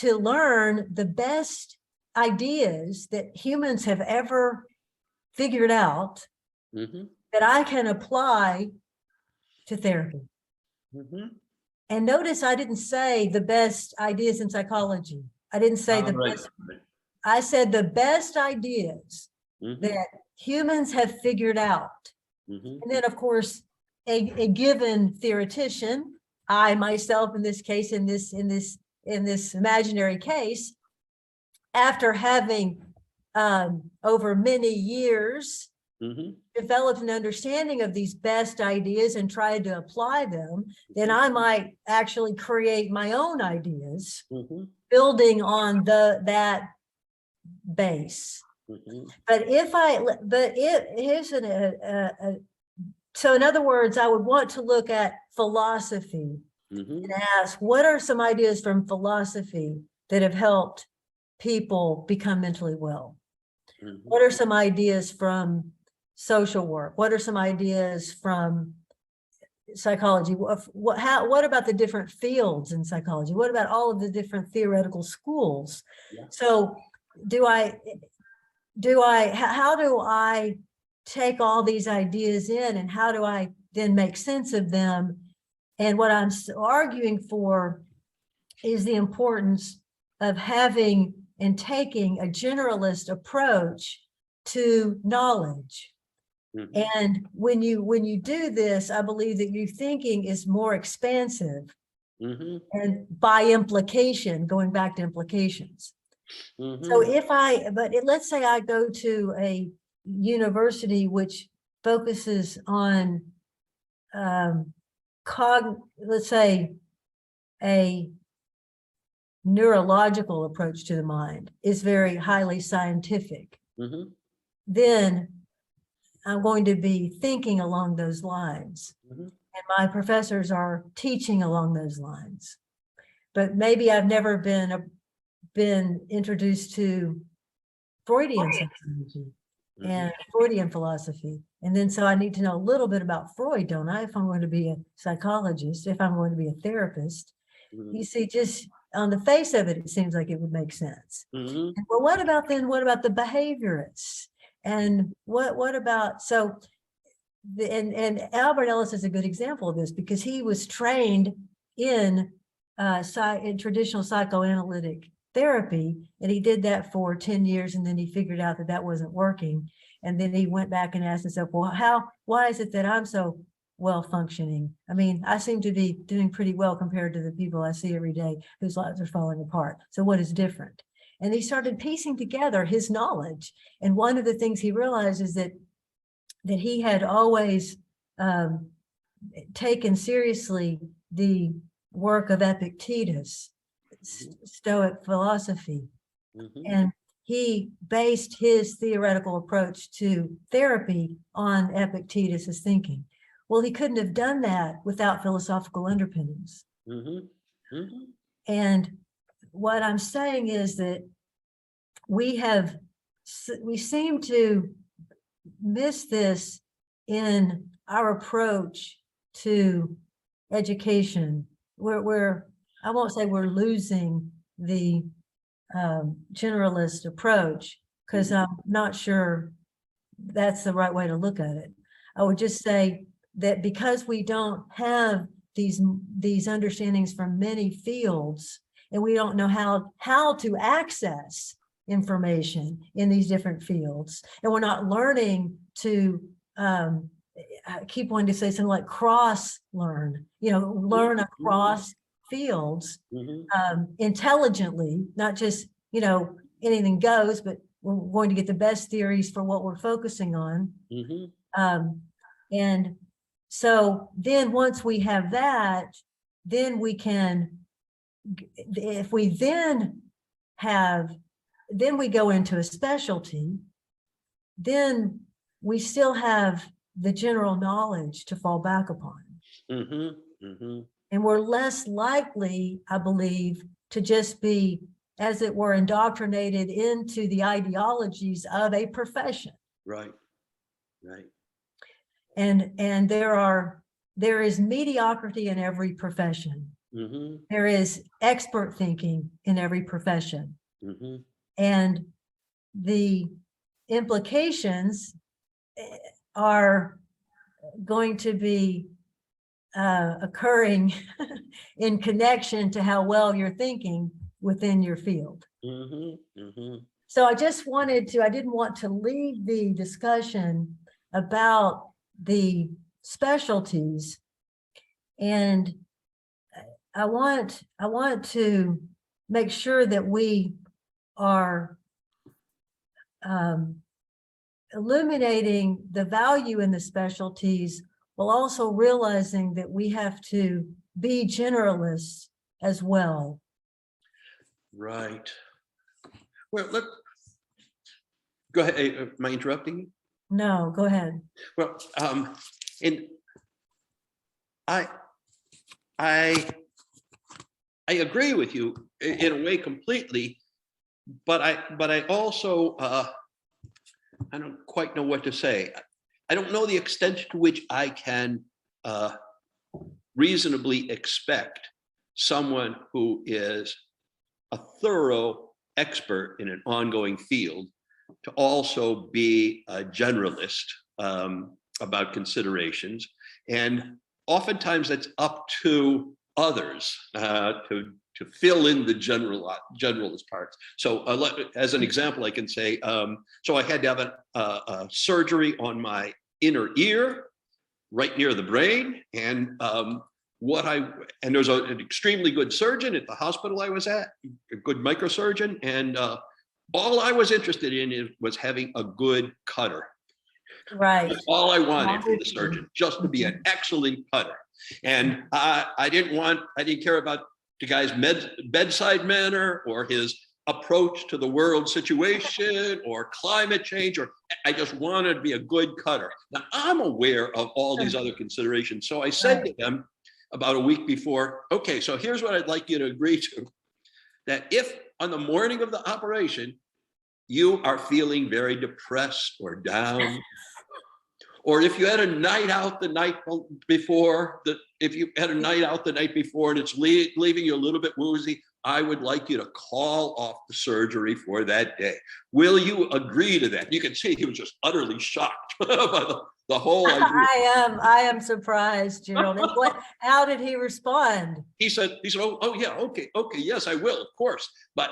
learn the best ideas that humans have ever figured out Mhm. that I can apply to therapy. Mhm. And notice I didn't say the best ideas in psychology. I didn't say the Right. best. I said the best ideas Mhm. that humans have figured out. Mhm. And then, of course, a given theoretician, I myself in this case, in this imaginary case, after having over many years Mhm. developed an understanding of these best ideas and tried to apply them, then I might actually create my own ideas, Mhm. building on that base. Mhm. But so in other words, I would want to look at philosophy Mhm. and ask, what are some ideas from philosophy that have helped people become mentally well? Mhm. What are some ideas from social work? What are some ideas from psychology? What about the different fields in psychology? What about all of the different theoretical schools? Yeah. So how do I take all these ideas in and how do I then make sense of them? And what I'm arguing for is the importance of having and taking a generalist approach to knowledge. Mhm. And when you do this, I believe that your thinking is more expansive, Mhm. and by implication, going back to implications. So Mhm. let's say I go to a university which focuses on let's say a neurological approach to the mind is very highly scientific, Mhm. then I'm going to be thinking along those lines. Mhm. And my professors are teaching along those lines. But maybe I've never been introduced to Freudian psychology and Freudian philosophy. And then so I need to know a little bit about Freud, don't I? If I'm going to be a psychologist, if I'm going to be a therapist. Mhm. You see, just on the face of it, it seems like it would make sense. Mhm. Well, what about the behaviorists? And what about, so and Albert Ellis is a good example of this, because he was trained in in traditional psychoanalytic therapy, and he did that for 10 years, and then he figured out that that wasn't working, and then he went back and asked himself, well, why is it that I'm so well functioning? I mean, I seem to be doing pretty well compared to the people I see every day whose lives are falling apart. So what is different? And he started piecing together his knowledge, and one of the things he realized is that he had always taken seriously the work of Epictetus, Stoic philosophy. Mhm. And he based his theoretical approach to therapy on Epictetus's thinking. Well, he couldn't have done that without philosophical underpinnings. Mhm. Mhm. And what I'm saying is that we seem to miss this in our approach to education. I won't say we're losing the generalist approach, because I'm not sure that's the right way to look at it. I would just say that because we don't have these understandings from many fields, and we don't know how to access information in these different fields, and we're not learning to I keep wanting to say something like cross learn, learn across fields Mhm. intelligently, not just, anything goes, but we're going to get the best theories for what we're focusing on. Mhm. Um, and so then once we have that, then we can, if we then we go into a specialty, then we still have the general knowledge to fall back upon. Mhm. Mhm. And we're less likely, I believe, to just be, as it were, indoctrinated into the ideologies of a profession. Right. Right. And there is mediocrity in every profession. Mhm. There is expert thinking in every profession. Mhm. And the implications are going to be occurring in connection to how well you're thinking within your field. Mhm. Mhm. So I didn't want to leave the discussion about the specialties, and I want to make sure that we are illuminating the value in the specialties, while also realizing that we have to be generalists as well. Right. Well, go ahead. Am I interrupting you? No, go ahead. Well, and I, I, I agree with you in a way completely, but I also, I don't quite know what to say. I don't know the extent to which I can reasonably expect someone who is a thorough expert in an ongoing field to also be a generalist about considerations. And oftentimes it's up to others to fill in the generalist parts. So as an example, I can say, so I had to have a surgery on my inner ear, right near the brain, and there's an extremely good surgeon at the hospital I was at, a good microsurgeon, and all I was interested in was having a good cutter. Right. That's all I wanted from the surgeon, just to be an excellent cutter. And I didn't care about the guy's bedside manner or his approach to the world situation or climate change, or I just wanted to be a good cutter. Now I'm aware of all these other considerations. So I said to him about a week before, okay, so here's what I'd like you to agree to, that if on the morning of the operation, you are feeling very depressed or down, or if you had a night out the night before, and it's leaving you a little bit woozy, I would like you to call off the surgery for that day. Will you agree to that? You can see he was just utterly shocked by the whole idea. I am surprised, Gerald. And how did he respond? He said, oh yeah, okay, yes, I will, of course. But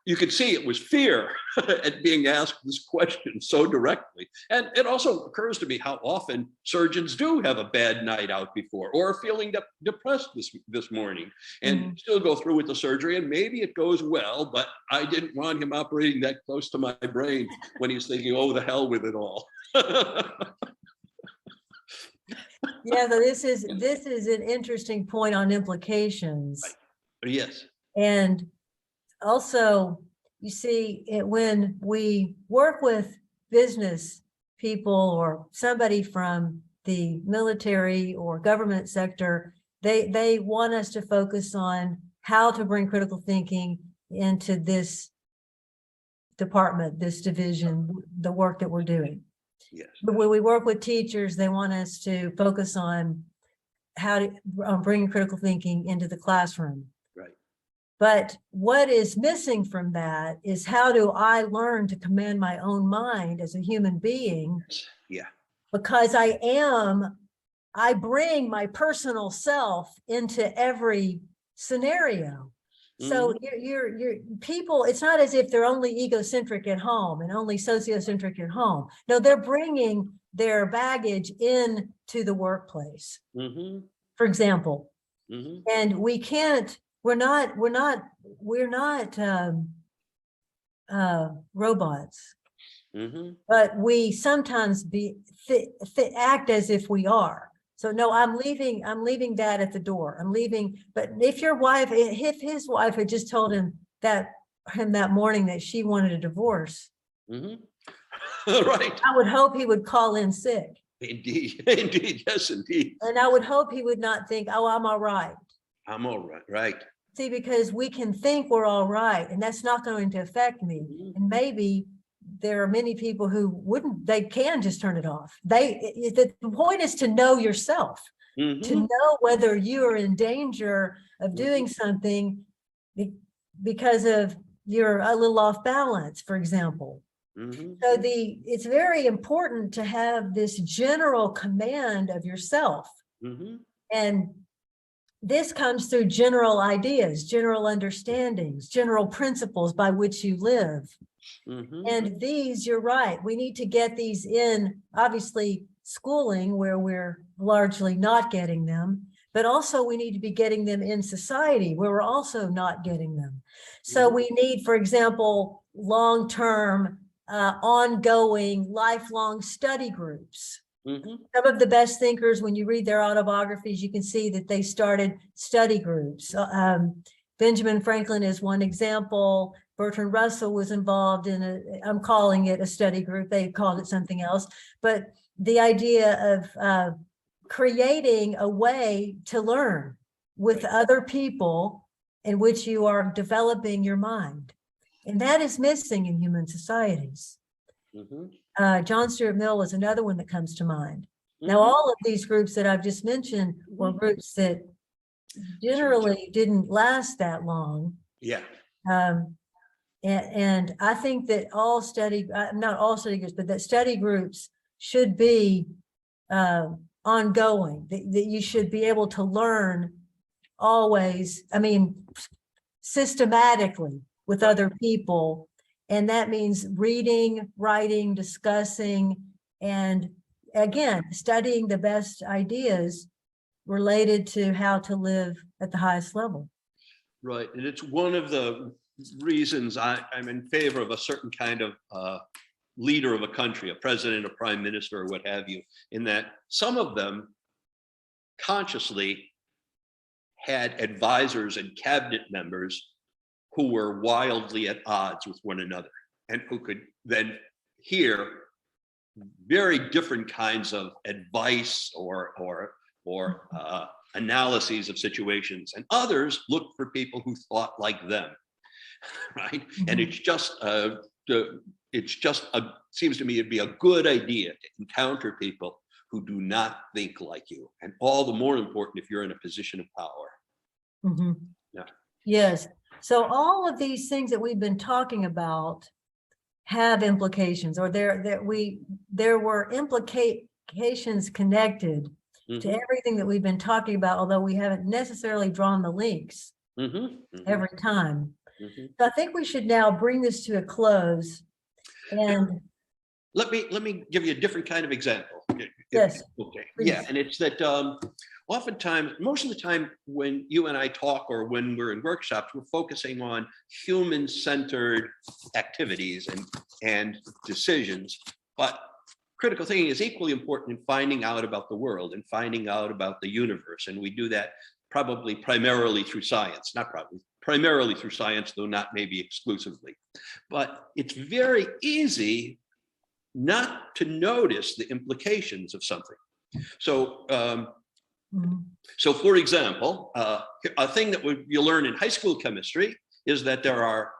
you could see it was fear at being asked this question so directly. And it also occurs to me how often surgeons do have a bad night out before, or are feeling depressed this morning, and still go through with the surgery, and maybe it goes well, but I didn't want him operating that close to my brain when he's thinking, oh, the hell with it all. Yeah, this is an interesting point on implications. Right. Yes. And also, you see, when we work with business people or somebody from the military or government sector, they want us to focus on how to bring critical thinking into this department, this division, the work that we're doing. Yes. But when we work with teachers, they want us to focus on how to bring critical thinking into the classroom. Right. But what is missing from that is, how do I learn to command my own mind as a human being? Yeah. Because I bring my personal self into every scenario. So you're people, it's not as if they're only egocentric at home and only sociocentric at home. No, they're bringing their baggage into the workplace, for example. And we're not robots, but we sometimes act as if we are. So no, I'm leaving Dad at the door. I'm leaving. But if his wife had just told him that morning that she wanted a divorce, right, I would hope he would call in sick. Indeed, yes, indeed. And I would hope he would not think, oh, I'm all right. I'm all right, right. See, because we can think we're all right, and that's not going to affect me. And maybe there are many people who they can just turn it off. The point is to know yourself, to know whether you are in danger of doing something because of you're a little off balance, for example. So it's very important to have this general command of yourself. And this comes through general ideas, general understandings, general principles by which you live. And these, you're right, we need to get these in, obviously, schooling, where we're largely not getting them, but also we need to be getting them in society, where we're also not getting them. So we need, for example, long-term, ongoing, lifelong study groups. Some of the best thinkers, when you read their autobiographies, you can see that they started study groups. Benjamin Franklin is one example. Bertrand Russell was involved in I'm calling it a study group. They called it something else. But the idea of creating a way to learn with other people in which you are developing your mind. And that is missing in human societies. John Stuart Mill was another one that comes to mind. Now, all of these groups that I've just mentioned were groups that generally didn't last that long. Yeah. And I think that not all study groups, but that study groups should be ongoing, that you should be able to learn always, I mean, systematically with other people. And that means reading, writing, discussing, and again, studying the best ideas related to how to live at the highest level. Right, and it's one of the reasons I'm in favor of a certain kind of leader of a country, a president, a prime minister, or what have you, in that some of them consciously had advisors and cabinet members who were wildly at odds with one another and who could then hear very different kinds of advice or analyses of situations, and others looked for people who thought like them, right? And it's just seems to me it'd be a good idea to encounter people who do not think like you, and all the more important if you're in a position of power. Yeah. Yes. So all of these things that we've been talking about have implications, or there were implications connected to everything that we've been talking about, although we haven't necessarily drawn the links every time. So I think we should now bring this to a close. And let me give you a different kind of example. Yes. Okay. Please. Yeah, and it's that oftentimes, most of the time when you and I talk or when we're in workshops, we're focusing on human-centered activities and decisions, but critical thinking is equally important in finding out about the world and finding out about the universe. And we do that probably primarily through science, primarily through science, though not maybe exclusively. But it's very easy not to notice the implications of something. So, so for example, a thing that you learn in high school chemistry is that there are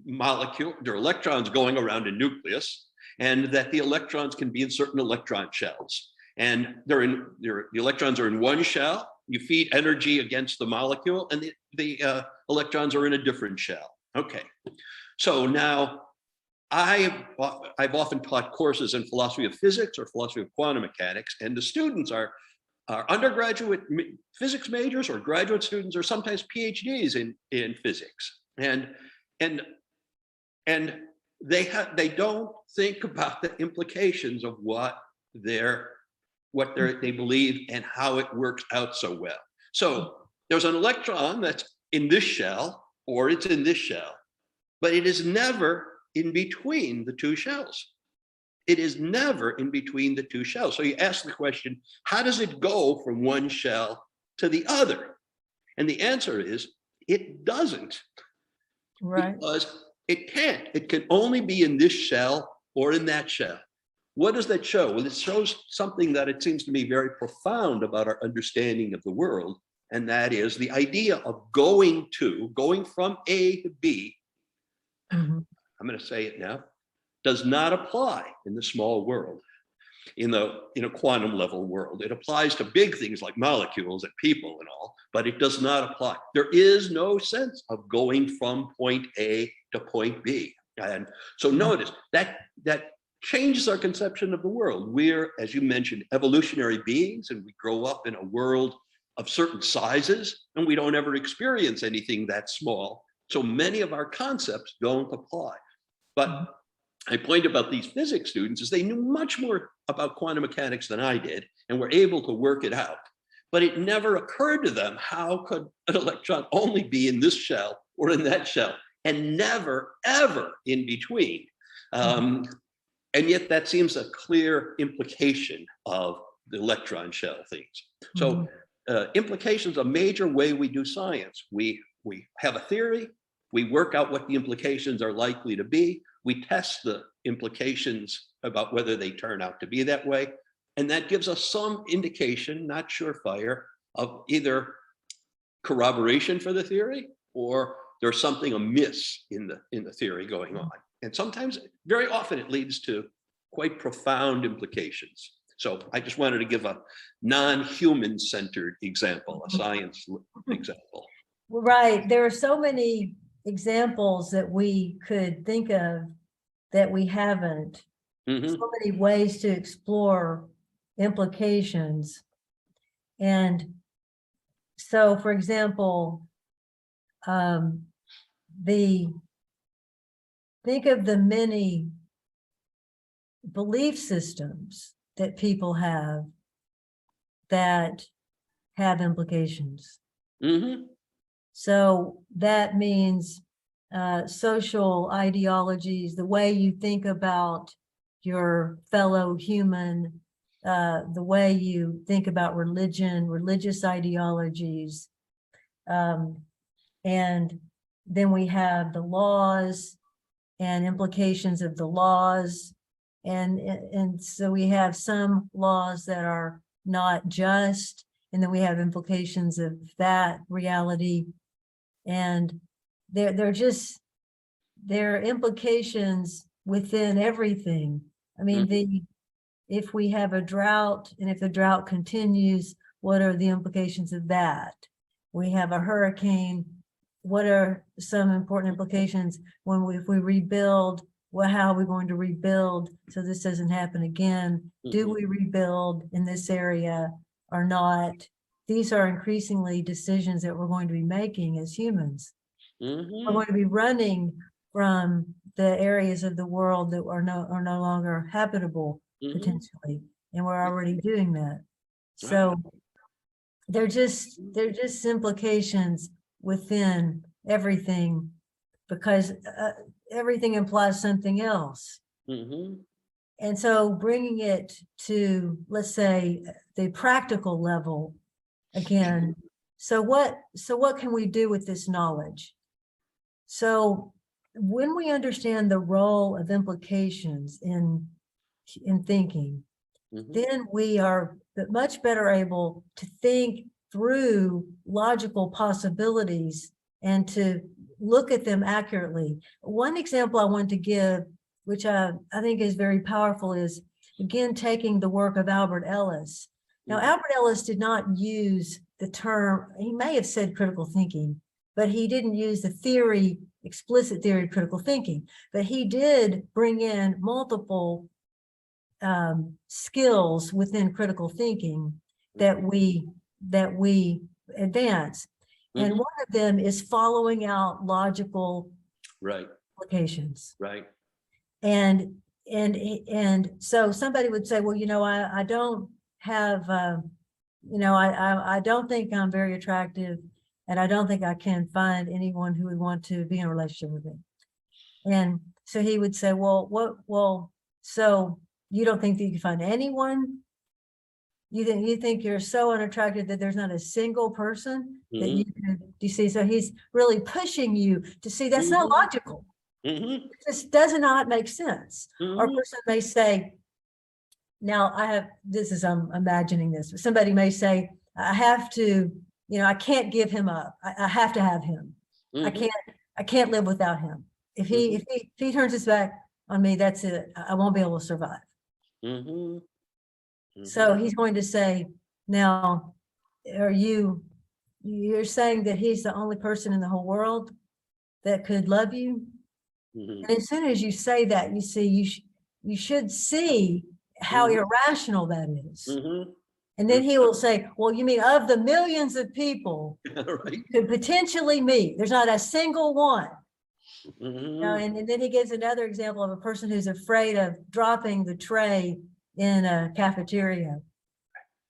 electrons going around a nucleus, and that the electrons can be in certain electron shells. And the electrons are in one shell, you feed energy against the molecule, and the electrons are in a different shell. Okay, so now I've often taught courses in philosophy of physics or philosophy of quantum mechanics, and the students are undergraduate physics majors or graduate students, or sometimes PhDs in physics, and they don't think about the implications of what they believe and how it works out so well. So there's an electron that's in this shell, or it's in this shell, but it is never in between the two shells. It is never in between the two shells. So you ask the question, how does it go from one shell to the other? And the answer is, it doesn't. right. Because it can't. It can only be in this shell or in that shell. What does that show? Well, it shows something that it seems to me very profound about our understanding of the world, and that is the idea of going from A to B. I'm going to say it now, does not apply in the small world, in a quantum level world. It applies to big things like molecules and people and all, but it does not apply. There is no sense of going from point A to point B. And so notice that changes our conception of the world. We're, as you mentioned, evolutionary beings, and we grow up in a world of certain sizes, and we don't ever experience anything that small. So many of our concepts don't apply. But my point about these physics students is they knew much more about quantum mechanics than I did, and were able to work it out. But it never occurred to them, how could an electron only be in this shell or in that shell, and never, ever in between? And yet that seems a clear implication of the electron shell things. So implications, a major way we do science. We have a theory, we work out what the implications are likely to be, we test the implications about whether they turn out to be that way, and that gives us some indication, not surefire, of either corroboration for the theory, or there's something amiss in the theory going on. And sometimes, very often, it leads to quite profound implications. So I just wanted to give a non-human centered example, a science example. Right. There are so many examples that we could think of that we haven't. So many ways to explore implications. And so for example, think of the many belief systems that people have that have implications. Mm-hmm. So that means social ideologies, the way you think about your fellow human, the way you think about religion, religious ideologies. And then we have the laws and implications of the laws. And so we have some laws that are not just, and then we have implications of that reality. And they're implications within everything. I mean, if we have a drought and if the drought continues, what are the implications of that? We have a hurricane. What are some important implications if we rebuild? Well, how are we going to rebuild so this doesn't happen again? Do we rebuild in this area or not? These are increasingly decisions that we're going to be making as humans. We're going to be running from the areas of the world that are no longer habitable potentially, and we're already doing that. So they're just implications within everything, because everything implies something else. And so bringing it to, let's say, the practical level again. So what can we do with this knowledge? So when we understand the role of implications in thinking, then we are much better able to think through logical possibilities and to look at them accurately. One example I want to give, which I think is very powerful, is again taking the work of Albert Ellis. Now, Albert Ellis did not use the term, he may have said critical thinking, but he didn't use the explicit theory of critical thinking, but he did bring in multiple skills within critical thinking that we advance. And one of them is following out logical implications. Right. And so somebody would say, well, I don't have, I don't think I'm very attractive, and I don't think I can find anyone who would want to be in a relationship with me. And so he would say, so you don't think that you can find anyone? You think you're so unattractive that there's not a single person that you see? So he's really pushing you to see that's not logical. It just does not make sense. Or a person may say, now I'm imagining this, but somebody may say, I have to, I can't give him up. I have to have him. I can't live without him. If he turns his back on me, that's it. I won't be able to survive. So he's going to say, now, you're saying that he's the only person in the whole world that could love you? And as soon as you say that, you see, you should see how irrational that is. And then he will say, well, you mean of the millions of people could potentially meet, there's not a single one. And then he gives another example of a person who's afraid of dropping the tray in a cafeteria.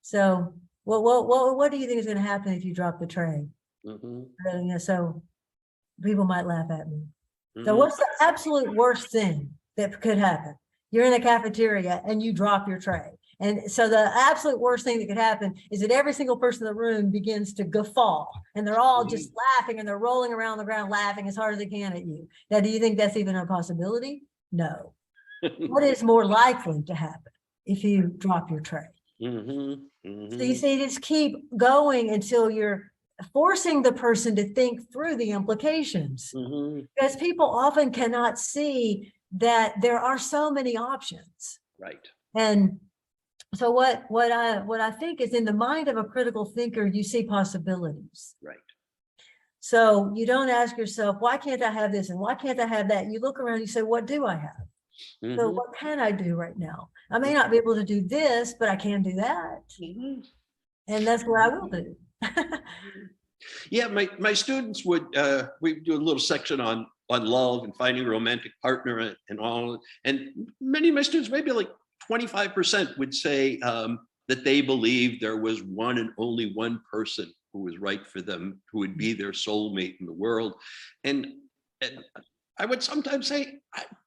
So, what do you think is going to happen if you drop the tray? So people might laugh at me. So what's the absolute worst thing that could happen? You're in a cafeteria and you drop your tray. And so the absolute worst thing that could happen is that every single person in the room begins to guffaw, and they're all just laughing, and they're rolling around the ground laughing as hard as they can at you. Now, do you think that's even a possibility? No. What is more likely to happen if you drop your tray? So you see, just keep going until you're forcing the person to think through the implications, because people often cannot see that there are so many options. And so what I think is, in the mind of a critical thinker, you see possibilities. So you don't ask yourself, why can't I have this and why can't I have that? You look around, you say, what do I have? So what can I do right now? I may not be able to do this, but I can do that. And that's what I will do. Yeah, my students would, we do a little section on love and finding a romantic partner and all. And many of my students, maybe like 25% would say that they believe there was one and only one person who was right for them, who would be their soulmate in the world. And I would sometimes say,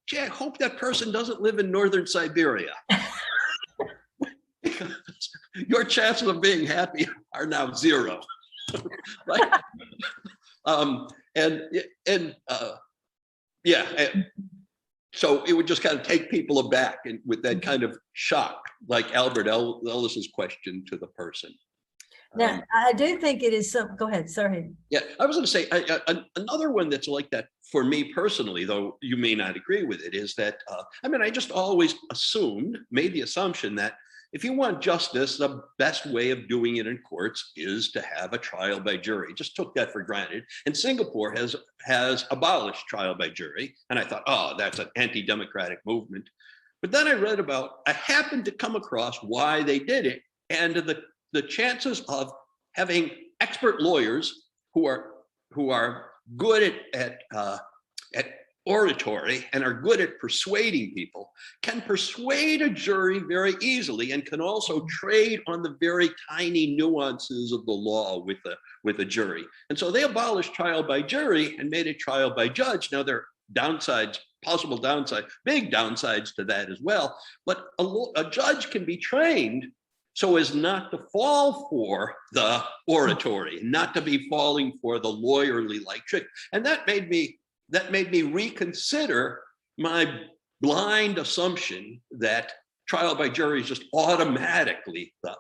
gee, I hope that person doesn't live in Northern Siberia. Because your chances of being happy are now zero. Right? So it would just kind of take people aback and with that kind of shock, like Albert Ellis's question to the person. Now, I do think it is some, go ahead, sorry. Yeah, I was going to say another one that's like that for me personally, though you may not agree with it, is that, I just always made the assumption that if you want justice, the best way of doing it in courts is to have a trial by jury. Just took that for granted. And Singapore has abolished trial by jury. And I thought, oh, that's an anti-democratic movement. But then I happened to come across why they did it. And the chances of having expert lawyers who are good at oratory and are good at persuading people can persuade a jury very easily and can also trade on the very tiny nuances of the law with a jury. And so they abolished trial by jury and made it trial by judge. Now there are downsides, possible downsides, big downsides to that as well. But a judge can be trained so as not to fall for the oratory, not to be falling for the lawyerly like trick. And that made me reconsider my blind assumption that trial by jury is just automatically the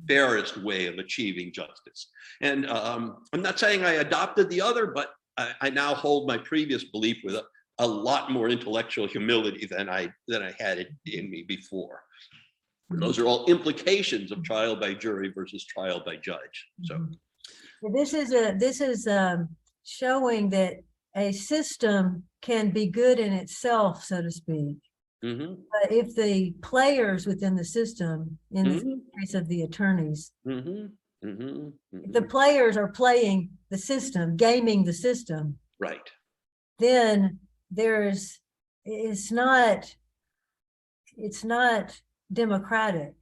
fairest way of achieving justice. And I'm not saying I adopted the other, but I now hold my previous belief with a lot more intellectual humility than I had it in me before. Those are all implications of trial by jury versus trial by judge. So this is showing that a system can be good in itself, so to speak. But if the players within the system, in the case of the attorneys, if the players are playing the system, gaming the system, right, then it's not democratic,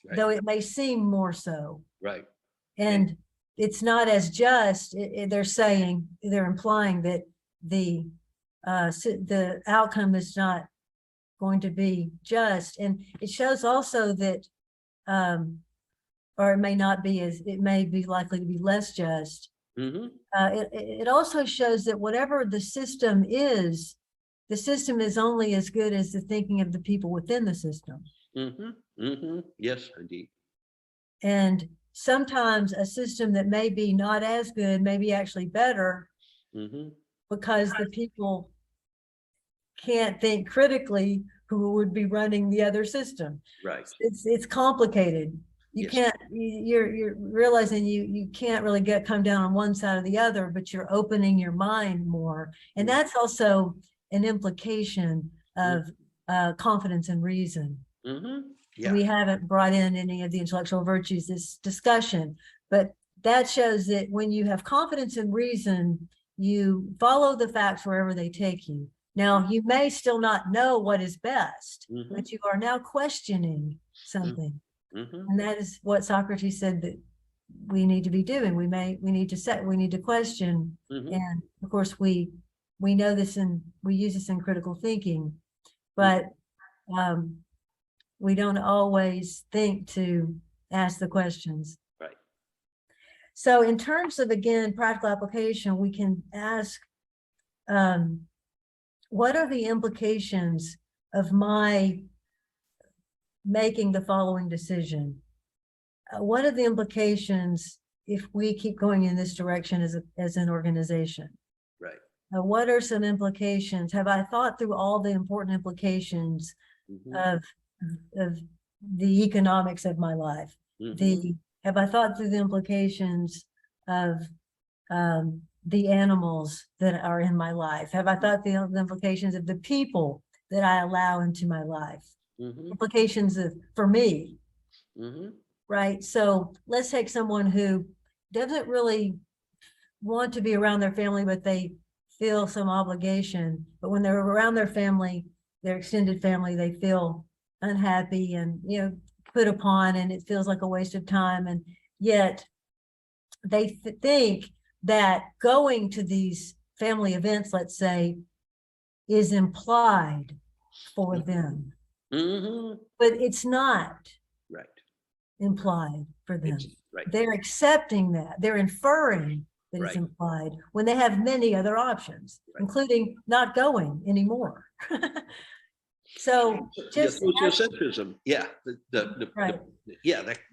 right, though it may seem more so. Right. And it's not as just. They're implying that the outcome is not going to be just. And it shows also that, or it may not be it may be likely to be less just. It also shows that whatever the system is only as good as the thinking of the people within the system. Yes, indeed. And sometimes a system that may be not as good may be actually better because the people can't think critically who would be running the other system. Right. It's complicated. You can't, you're realizing you can't really come down on one side or the other, but you're opening your mind more. And that's also an implication of confidence and reason. Yeah. We haven't brought in any of the intellectual virtues this discussion, but that shows that when you have confidence and reason, you follow the facts wherever they take you. Now, you may still not know what is best, but you are now questioning something. And that is what Socrates said that we need to be doing. We need to question. And of course, we know this and we use this in critical thinking, but we don't always think to ask the questions. Right. So in terms of, again, practical application, we can ask, what are the implications of my making the following decision? What are the implications if we keep going in this direction as an organization? Right. What are some implications? Have I thought through all the important implications of the economics of my life? Have I thought through the implications of the animals that are in my life? Have I thought the implications of the people that I allow into my life? Implications for me, right? So let's take someone who doesn't really want to be around their family, but they feel some obligation. But when they're around their family, their extended family, they feel unhappy and, put upon, and it feels like a waste of time. And yet they think that going to these family events, let's say, is implied for them, but it's not Right. implied for them. Right. They're accepting that. They're inferring that it's implied when they have many other options, including not going anymore. So just sociocentrism,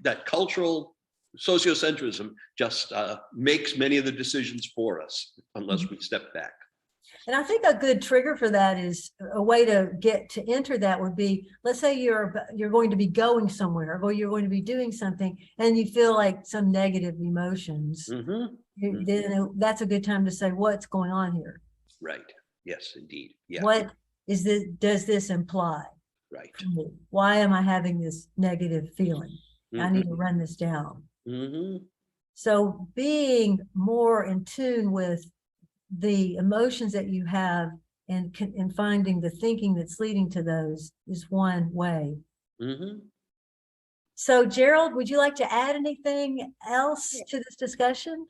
that cultural sociocentrism just makes many of the decisions for us unless we step back. And I think a good trigger for that is a way to enter that would be, let's say you're going to be going somewhere, or you're going to be doing something, and you feel like some negative emotions. Then that's a good time to say, what's going on here? Right. Yes, indeed. Yeah. What is this? Does this imply? Right. Why am I having this negative feeling? I need to run this down. So being more in tune with the emotions that you have and finding the thinking that's leading to those is one way. So Gerald, would you like to add anything else to this discussion?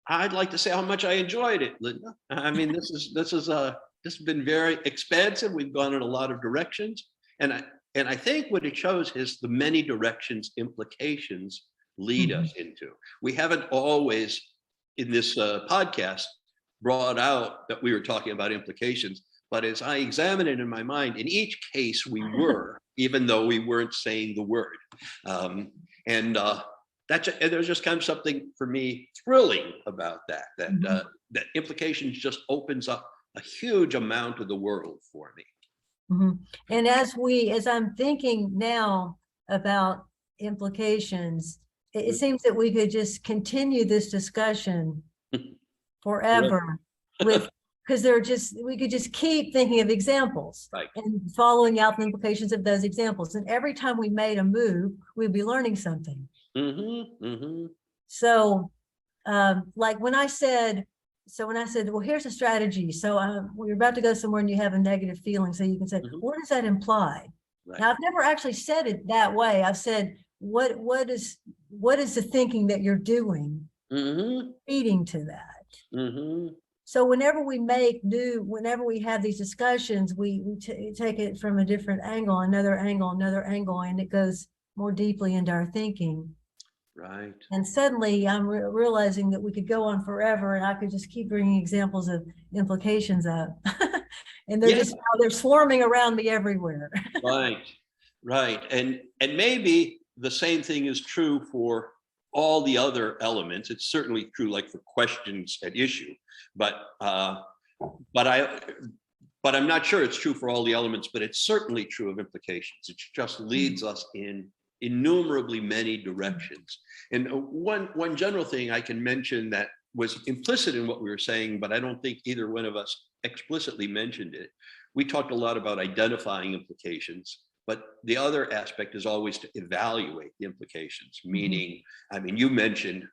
I'd like to say how much I enjoyed it, Linda. I mean, this has been very expansive. We've gone in a lot of directions, and I think what it shows is the many directions implications lead us into. We haven't always in this podcast brought out that we were talking about implications, but as I examine it in my mind, in each case we were, even though we weren't saying the word. And there's just kind of something for me thrilling about that implications just opens up a huge amount of the world for me. And as I'm thinking now about implications, it seems that we could just continue this discussion forever because we could just keep thinking of examples and following out the implications of those examples. And every time we made a move, we'd be learning something. So like when I said, well, here's a strategy. So we're about to go somewhere and you have a negative feeling. So you can say, what does that imply? Now, I've never actually said it that way. I've said, what is the thinking that you're doing leading to that? So whenever we have these discussions, we take it from a different angle, another angle, and it goes more deeply into our thinking. Right. And suddenly I'm realizing that we could go on forever, and I could just keep bringing examples of implications up. And they're swarming around me everywhere. Right. And maybe the same thing is true for all the other elements. It's certainly true, like for questions at issue, but I'm not sure it's true for all the elements, but it's certainly true of implications. It just leads us in innumerably many directions. And one general thing I can mention that was implicit in what we were saying, but I don't think either one of us explicitly mentioned it. We talked a lot about identifying implications, but the other aspect is always to evaluate the implications, meaning, I mean, you mentioned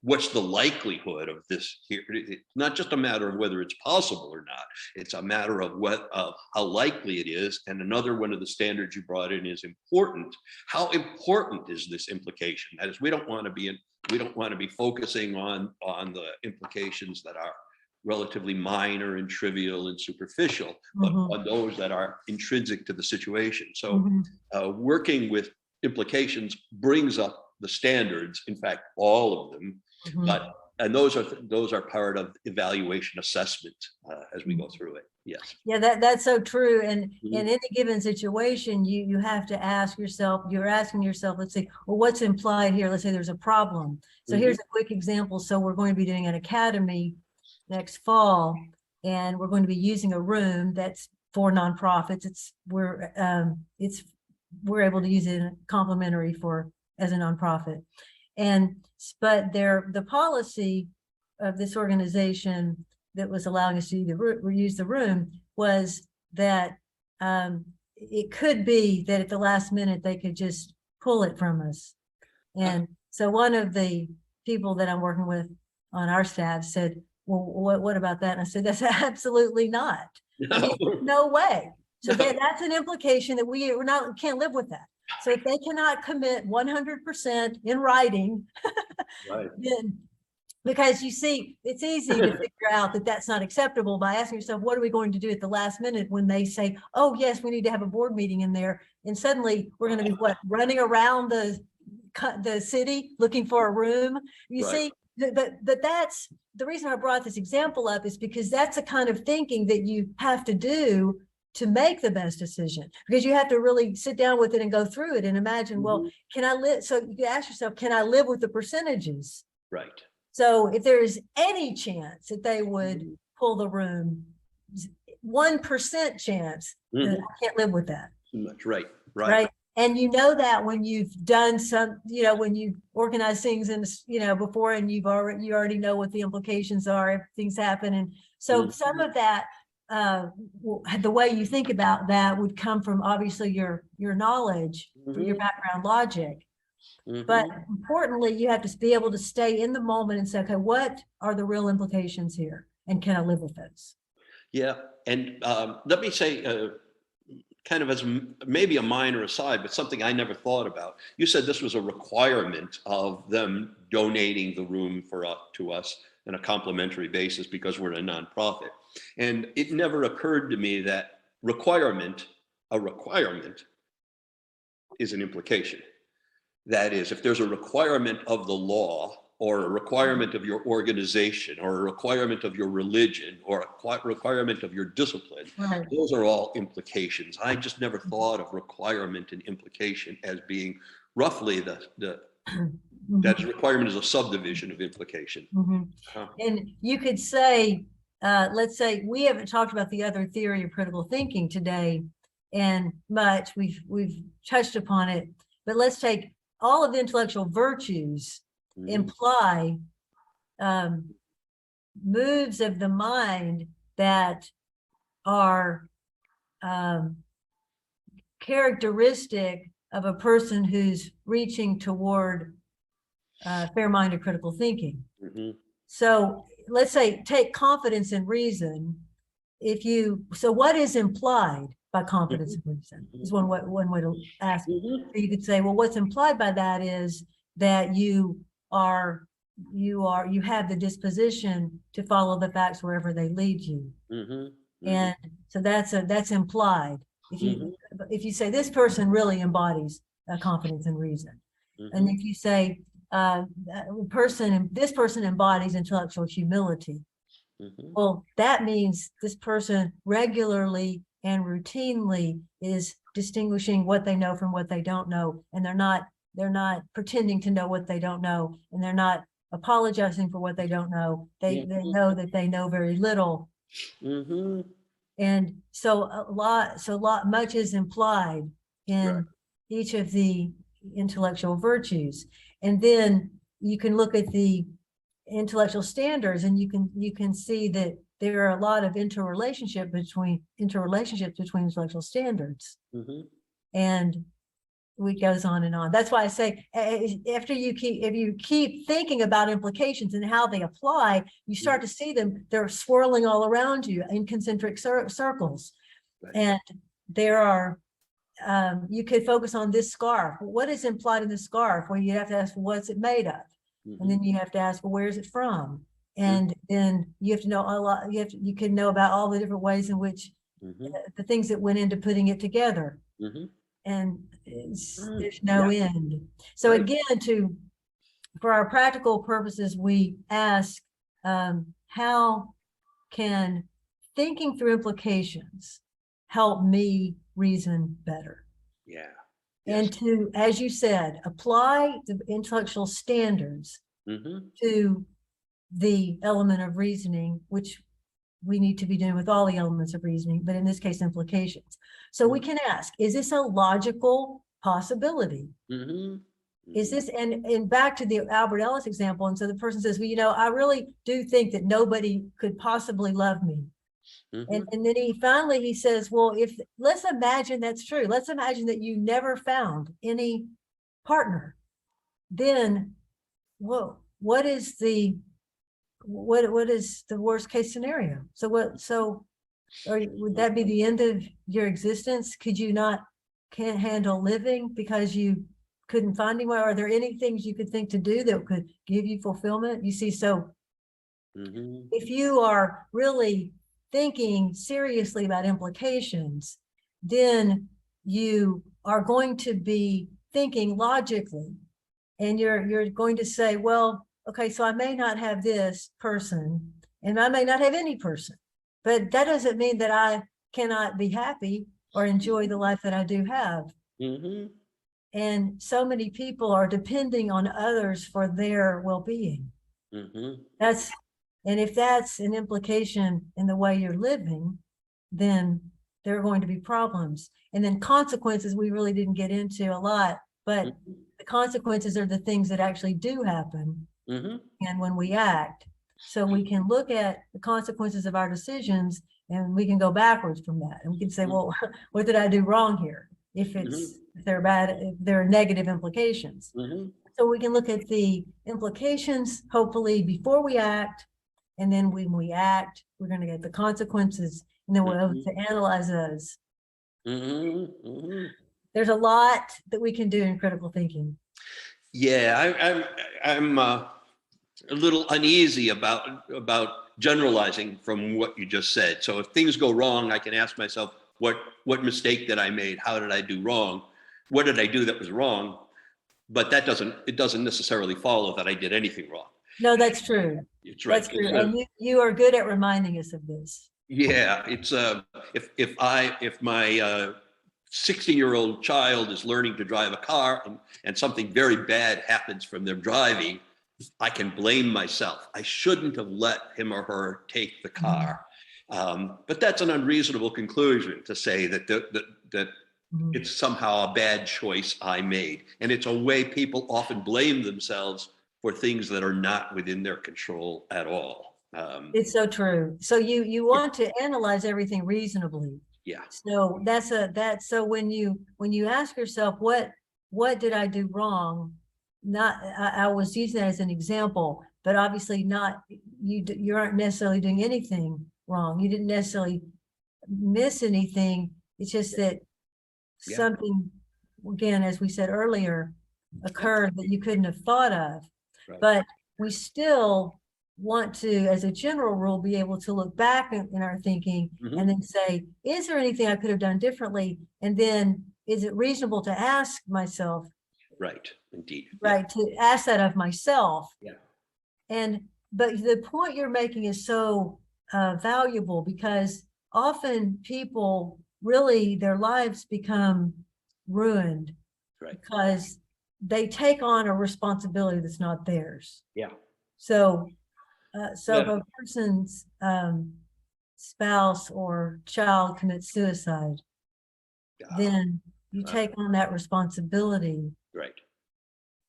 what's the likelihood of this here. It's not just a matter of whether it's possible or not. It's a matter of how likely it is. And another one of the standards you brought in is important. How important is this implication? That is, we don't want to be focusing on the implications that are relatively minor and trivial and superficial, but on those that are intrinsic to the situation. So working with implications brings up the standards, in fact, all of them, and those are part of evaluation assessment as we go through it. Yes. Yeah, that's so true. And in any given situation, you have to ask yourself, you're asking yourself, let's say, well, what's implied here? Let's say there's a problem. So here's a quick example. So we're going to be doing an academy next fall, and we're going to be using a room that's for nonprofits. We're able to use it complimentary as a nonprofit. But the policy of this organization that was allowing us to use the room was that it could be that at the last minute they could just pull it from us. And so one of the people that I'm working with on our staff said, well, what about that? And I said, that's absolutely not. I mean, no way. So that's an implication that we can't live with that. So if they cannot commit 100% in writing, Right. then, because you see, it's easy to figure out that that's not acceptable by asking yourself, what are we going to do at the last minute when they say, oh, yes, we need to have a board meeting in there. And suddenly we're going to be running around the city looking for a room. You see, but that's the reason I brought this example up, is because that's the kind of thinking that you have to do to make the best decision, because you have to really sit down with it and go through it and imagine, well, can I live? So you ask yourself, can I live with the percentages? Right. So if there's any chance that they would pull the room, 1% chance, that I can't live with that. Too much. Right. Right. Right. And you know that when you've done some, when you organize things in, before, and you already know what the implications are if things happen. And so some of that, the way you think about that would come from obviously your knowledge, from your background logic. But importantly, you have to be able to stay in the moment and say, okay, what are the real implications here? And can I live with those? Yeah. And let me say, kind of as maybe a minor aside, but something I never thought about. You said this was a requirement of them donating the room to us on a complimentary basis because we're a nonprofit. And it never occurred to me that a requirement is an implication. That is, if there's a requirement of the law, or a requirement of your organization, or a requirement of your religion, or a requirement of your discipline, those are all implications. I just never thought of requirement and implication as being roughly that requirement is a subdivision of implication. And you could say, let's say we haven't talked about the other theory of critical thinking today, and much we've touched upon it, but let's take all of the intellectual virtues imply moves of the mind that are characteristic of a person who's reaching toward fair-minded critical thinking. So let's say take confidence in reason. So what is implied by confidence in reason is one way to ask. So you could say, well, what's implied by that is that you have the disposition to follow the facts wherever they lead you. And so that's implied. If you say this person really embodies confidence in reason, and if you say this person embodies intellectual humility, well, that means this person regularly and routinely is distinguishing what they know from what they don't know, and they're not pretending to know what they don't know, and they're not apologizing for what they don't know. They know that they know very little. And so much is implied in each of the intellectual virtues. And then you can look at the intellectual standards, and you can see that there are a lot of interrelationships between intellectual standards. And it goes on and on. That's why I say, if you keep thinking about implications and how they apply, you start to see them, they're swirling all around you in concentric circles. And there are, you could focus on this scarf. What is implied in the scarf? Well, you have to ask, what's it made of? And then you have to ask, well, where is it from? And then you have to know a lot. You can know about all the different ways in which the things that went into putting it together. And there's no end. So again, for our practical purposes, we ask, how can thinking through implications help me reason better? And to, as you said, apply the intellectual standards to the element of reasoning, which we need to be doing with all the elements of reasoning, but in this case, implications. So we can ask, is this a logical possibility? Is this, and back to the Albert Ellis example, and so the person says, well, I really do think that nobody could possibly love me. And then he says, well, let's imagine that's true. Let's imagine that you never found any partner. Then, whoa, what is the worst case scenario? Would that be the end of your existence? Can't handle living because you couldn't find anywhere? Are there any things you could think to do that could give you fulfillment? You see, so if you are really thinking seriously about implications, then you are going to be thinking logically, and you're going to say, well, okay, so I may not have this person and I may not have any person, but that doesn't mean that I cannot be happy or enjoy the life that I do have. And so many people are depending on others for their well-being. And if that's an implication in the way you're living, then there are going to be problems. And then consequences we really didn't get into a lot, but the consequences are the things that actually do happen. And when we act, so we can look at the consequences of our decisions and we can go backwards from that. And we can say, well, what did I do wrong here? If they're bad, if there are negative implications. So we can look at the implications, hopefully before we act. And then when we act, we're going to get the consequences, and then we're able to analyze those. There's a lot that we can do in critical thinking. Yeah, I'm a little uneasy about generalizing from what you just said. So if things go wrong, I can ask myself, what mistake did I make? How did I do wrong? What did I do that was wrong? But it doesn't necessarily follow that I did anything wrong. No, that's true. It's right. That's true. And you are good at reminding us of this. Yeah, it's if my 16-year-old child is learning to drive a car and something very bad happens from them driving, I can blame myself. I shouldn't have let him or her take the car. But that's an unreasonable conclusion to say that it's somehow a bad choice I made. And it's a way people often blame themselves for things that are not within their control at all. It's so true. So you want to analyze everything reasonably. Yeah. So so when you ask yourself, what did I do wrong? I was using that as an example, but obviously not, you aren't necessarily doing anything wrong. You didn't necessarily miss anything. It's just that something, again, as we said earlier, occurred that you couldn't have thought of. Right. But we still want to, as a general rule, be able to look back in our thinking and then say, is there anything I could have done differently? And then is it reasonable to ask myself? Right, indeed. Right, to ask that of myself. Yeah. But the point you're making is so valuable, because often people really, their lives become ruined because they take on a responsibility that's not theirs. Yeah. So if a person's spouse or child commits suicide, then you take on that responsibility. Right.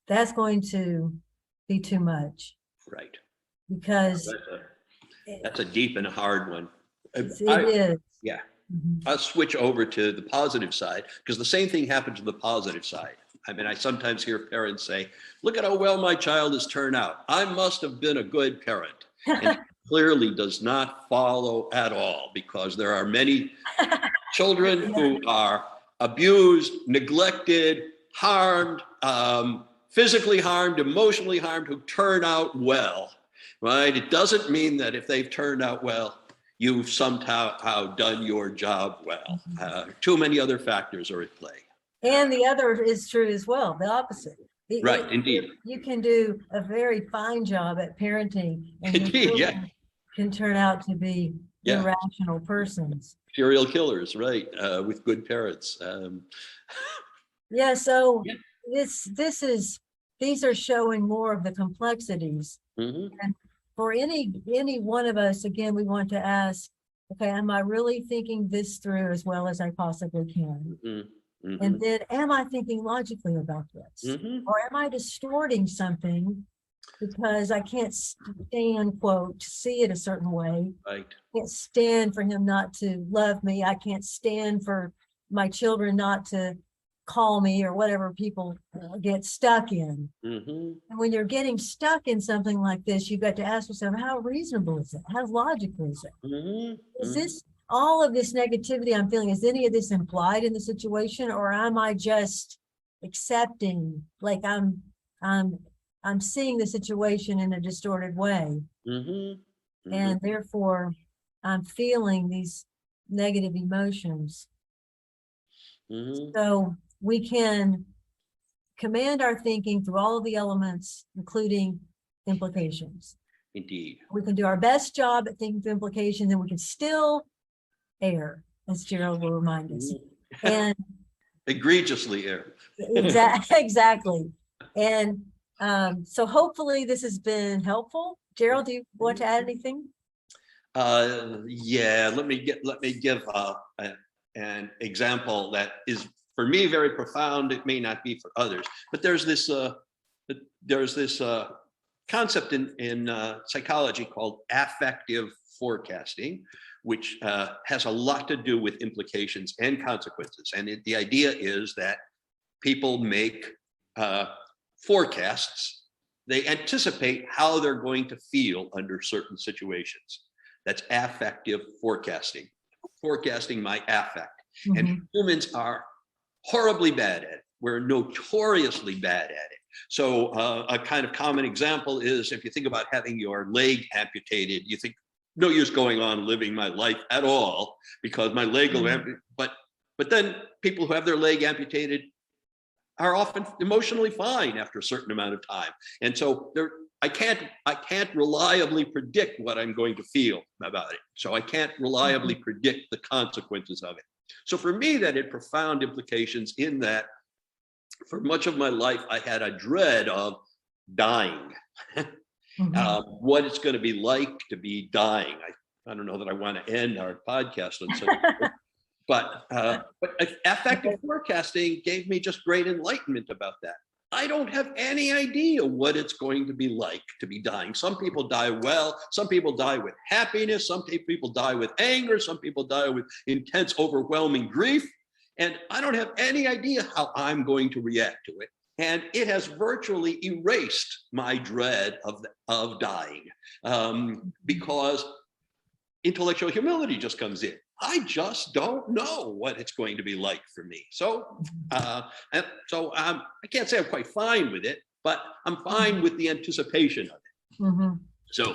That's going to be too much. Right. Because that's a deep and hard one. It is. Yeah. I'll switch over to the positive side, because the same thing happened to the positive side. I mean, I sometimes hear parents say, look at how well my child has turned out. I must have been a good parent. And it clearly does not follow at all, because there are many children who are abused, neglected, harmed, physically harmed, emotionally harmed, who turn out well, right? It doesn't mean that if they've turned out well, you've somehow done your job well. Too many other factors are at play. And the other is true as well, the opposite. Right, indeed. You can do a very fine job at parenting, and indeed, can turn out to be irrational persons. Serial killers, right, with good parents. So these are showing more of the complexities. And for any one of us, again, we want to ask, okay, am I really thinking this through as well as I possibly can? And then, am I thinking logically about this? Or am I distorting something because I can't stand, quote, to see it a certain way? Right. I can't stand for him not to love me. I can't stand for my children not to call me or whatever people get stuck in. Mhm. And when you're getting stuck in something like this, you've got to ask yourself, how reasonable is it? How logical is it? Mhm. Is Mhm. this all of this negativity I'm feeling? Is any of this implied in the situation, or am I just accepting, like I'm seeing the situation in a distorted way, Mhm. Mhm. and therefore I'm feeling these negative emotions? Mhm. So we can command our thinking through all of the elements, including implications. Indeed. We can do our best job at thinking through implications, and we can still err, as Gerald will remind us. Mhm. And Egregiously err. exactly. And so hopefully this has been helpful. Gerald, do you want to add anything? Yeah, let me give an example that is for me very profound. It may not be for others, but there's this concept in psychology called affective forecasting, which has a lot to do with implications and consequences. And the idea is that people make forecasts. They anticipate how they're going to feel under certain situations. That's affective forecasting, forecasting my affect. And Mhm. humans are horribly bad at it. We're notoriously bad at it. So a kind of common example is if you think about having your leg amputated, you think, no use going on living my life at all because my leg will amputate. But then people who have their leg amputated are often emotionally fine after a certain amount of time. And so I can't reliably predict what I'm going to feel about it. So I can't reliably predict the consequences of it. So for me, that had profound implications in that for much of my life, I had a dread of dying. Mhm. What it's going to be like to be dying. I don't know that I want to end our podcast on such but affective forecasting gave me just great enlightenment about that. I don't have any idea what it's going to be like to be dying. Some people die well. Some people die with happiness. Some people die with anger. Some people die with intense, overwhelming grief. And I don't have any idea how I'm going to react to it. And it has virtually erased my dread of dying because intellectual humility just comes in. I just don't know what it's going to be like for me. So, I can't say I'm quite fine with it, but I'm fine with the anticipation of it. Mhm. So,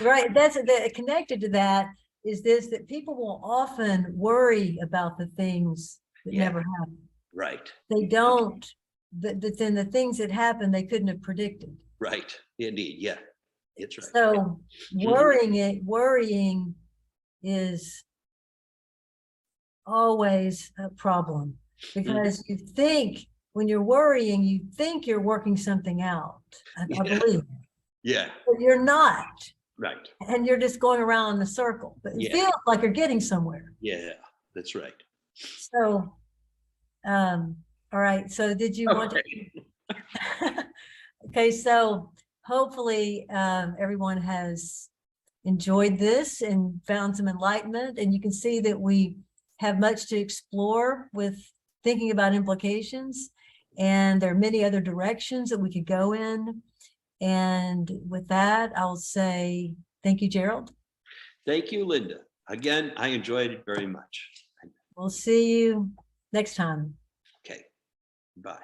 Right, that's connected to that is this, that people will often worry about the things that yeah, never happen. right, They don't, but then the things that happen, they couldn't have predicted. right, indeed, yeah, it's right. So worrying is always a problem because you think when you're worrying, you think you're working something out. I Yeah, believe, yeah, but you're not. right, And you're just going around in a circle, but it yeah, feels like you're getting somewhere. yeah, that's right. So, all right. So did you want Okay. to? Okay. So hopefully, everyone has enjoyed this and found some enlightenment, and you can see that we have much to explore with thinking about implications, and there are many other directions that we could go in. And with that, I'll say thank you, Gerald. Thank you, Linda. Again, I enjoyed it very much. We'll see you next time. Okay, bye.